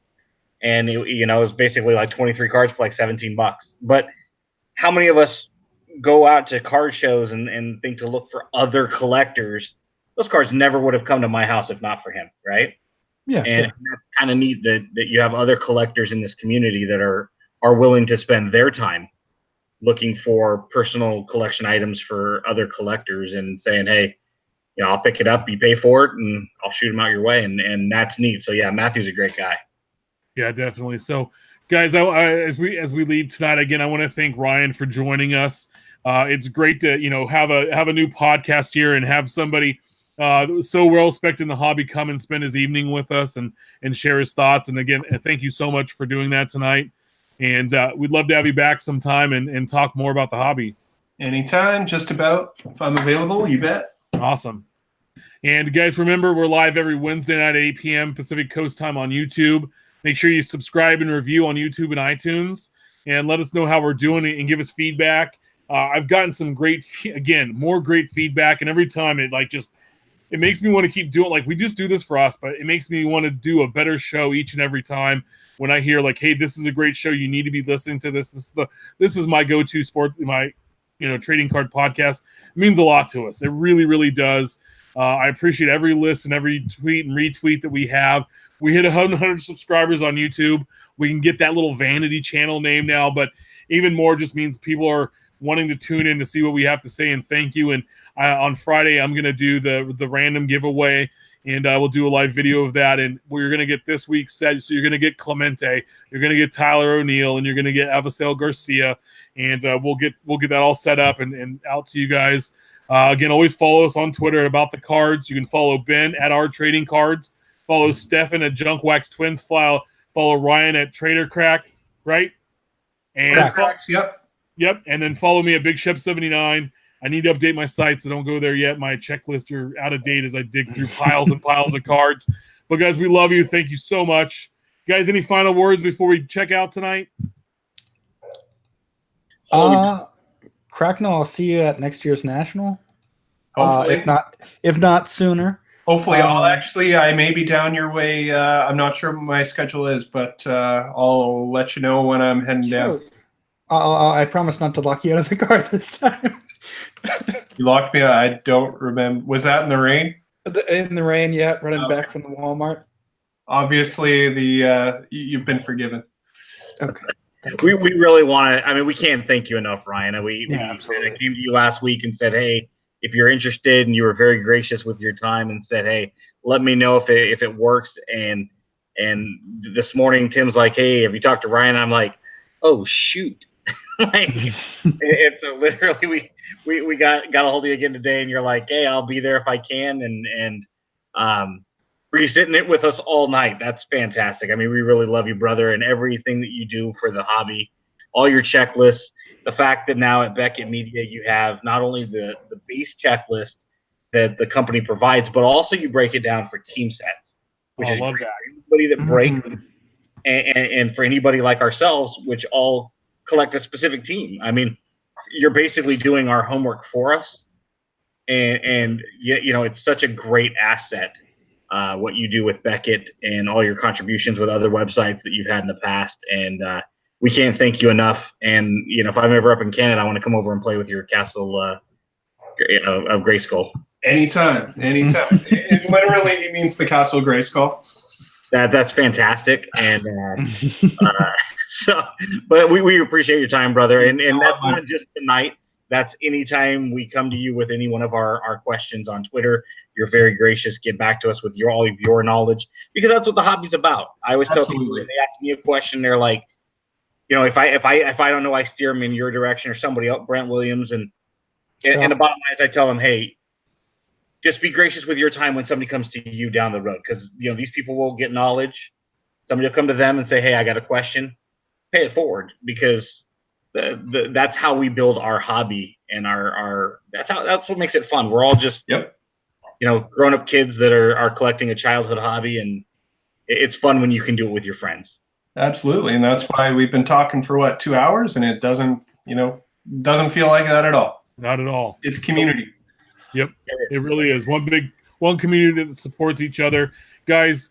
and it was basically like 23 cards for like $17. But how many of us go out to card shows and think to look for other collectors? Those cards never would have come to my house if not for him, right? Yeah, And sure. that's kind of neat that you have other collectors in this community that are willing to spend their time looking for personal collection items for other collectors and saying, hey, I'll pick it up, you pay for it, and I'll shoot them out your way. And that's neat. So yeah, Matthew's a great guy. Yeah, definitely. So guys, as we leave tonight, again, I want to thank Ryan for joining us. It's great to, have a new podcast here and have somebody so well respected in the hobby come and spend his evening with us and share his thoughts. And again, thank you so much for doing that tonight. And we'd love to have you back sometime and talk more about the hobby. Anytime, just about. If I'm available, you bet. Awesome. And guys, remember, we're live every Wednesday night at 8 p.m. Pacific Coast time on YouTube. Make sure you subscribe and review on YouTube and iTunes, and let us know how we're doing and give us feedback. I've gotten some more great feedback, and every time it makes me want to keep doing. Like, we just do this for us, but it makes me want to do a better show each and every time when I hear hey, this is a great show. You need to be listening to this. This is my go-to sport, my trading card podcast. It means a lot to us. It really, really does. I appreciate every listen, every tweet and retweet that we have. We hit 100 subscribers on YouTube. We can get that little vanity channel name now, but even more just means people are wanting to tune in to see what we have to say, and thank you. And on Friday, I'm going to do the random giveaway, and we'll do a live video of that. And we're going to get this week's set. So you're going to get Clemente, you're going to get Tyler O'Neill, and you're going to get Avasel Garcia, and we'll get that all set up and out to you guys. Again, always follow us on Twitter About the Cards. You can follow Ben at Our Trading Cards. Follow Stefan at Junk Wax Twins. Follow Ryan at Trader Crack, right? And Cracks, yep. Yep. And then follow me at Big Shep 79. I need to update my site, so don't go there yet. My checklists are out of date as I dig through piles and piles of cards. But guys, we love you. Thank you so much. Guys, any final words before we check out tonight? Cracknell, I'll see you at next year's National. Hopefully. If not sooner. Hopefully. I may be down your way. I'm not sure what my schedule is, but I'll let you know when I'm heading down. I promise not to lock you out of the car this time. You locked me out. I don't remember. Was that in the rain? In the rain, yeah. Running back from the Walmart. Obviously, you've been forgiven. Okay. We really want to. I mean, we can't thank you enough, Ryan. We came to you last week and said, hey, if you're interested, and you were very gracious with your time and said, hey, let me know if it works. And this morning, Tim's like, hey, have you talked to Ryan? I'm like, oh shoot. It's literally we got a hold of you again today, and you're like, hey, I'll be there if I can, and for you sitting it with us all night. That's fantastic. I mean, we really love you, brother, and everything that you do for the hobby, all your checklists, the fact that now at Beckett Media you have not only the base checklist that the company provides, but also you break it down for team sets, which is love great. that. Anybody that breaks and for anybody like ourselves, which all collect a specific team. I mean, you're basically doing our homework for us, and it's such a great asset. What you do with Beckett and all your contributions with other websites that you've had in the past, and we can't thank you enough. And if I'm ever up in Canada, I want to come over and play with your Castle of Grayskull. Anytime. It literally means the Castle of Grayskull. That's fantastic, and but we appreciate your time, brother, and that's not just tonight. That's anytime we come to you with any one of our questions on Twitter. You're very gracious. Get back to us with all of your knowledge, because that's what the hobby's about. I always tell people, if they ask me a question, they're like, if I don't know, I steer them in your direction or somebody else, Brent Williams, and the bottom line is I tell them, hey, just be gracious with your time when somebody comes to you down the road, because these people will get knowledge. Somebody will come to them and say, hey, I got a question. Pay it forward, because that's how we build our hobby, and that's what makes it fun. We're all just grown up kids that are collecting a childhood hobby, and it's fun when you can do it with your friends. Absolutely, and that's why we've been talking for 2 hours, and it doesn't feel like that at all. Not at all. It's community. Yep, it really is one one community that supports each other. Guys,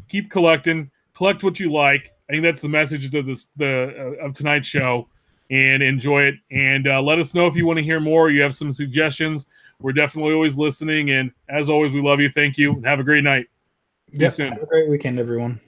keep collecting. Collect what you like. I think that's the message of of tonight's show, and enjoy it. And let us know if you want to hear more. You have some suggestions. We're definitely always listening. And as always, we love you. Thank you. And have a great night. See you soon. Have a great weekend, everyone.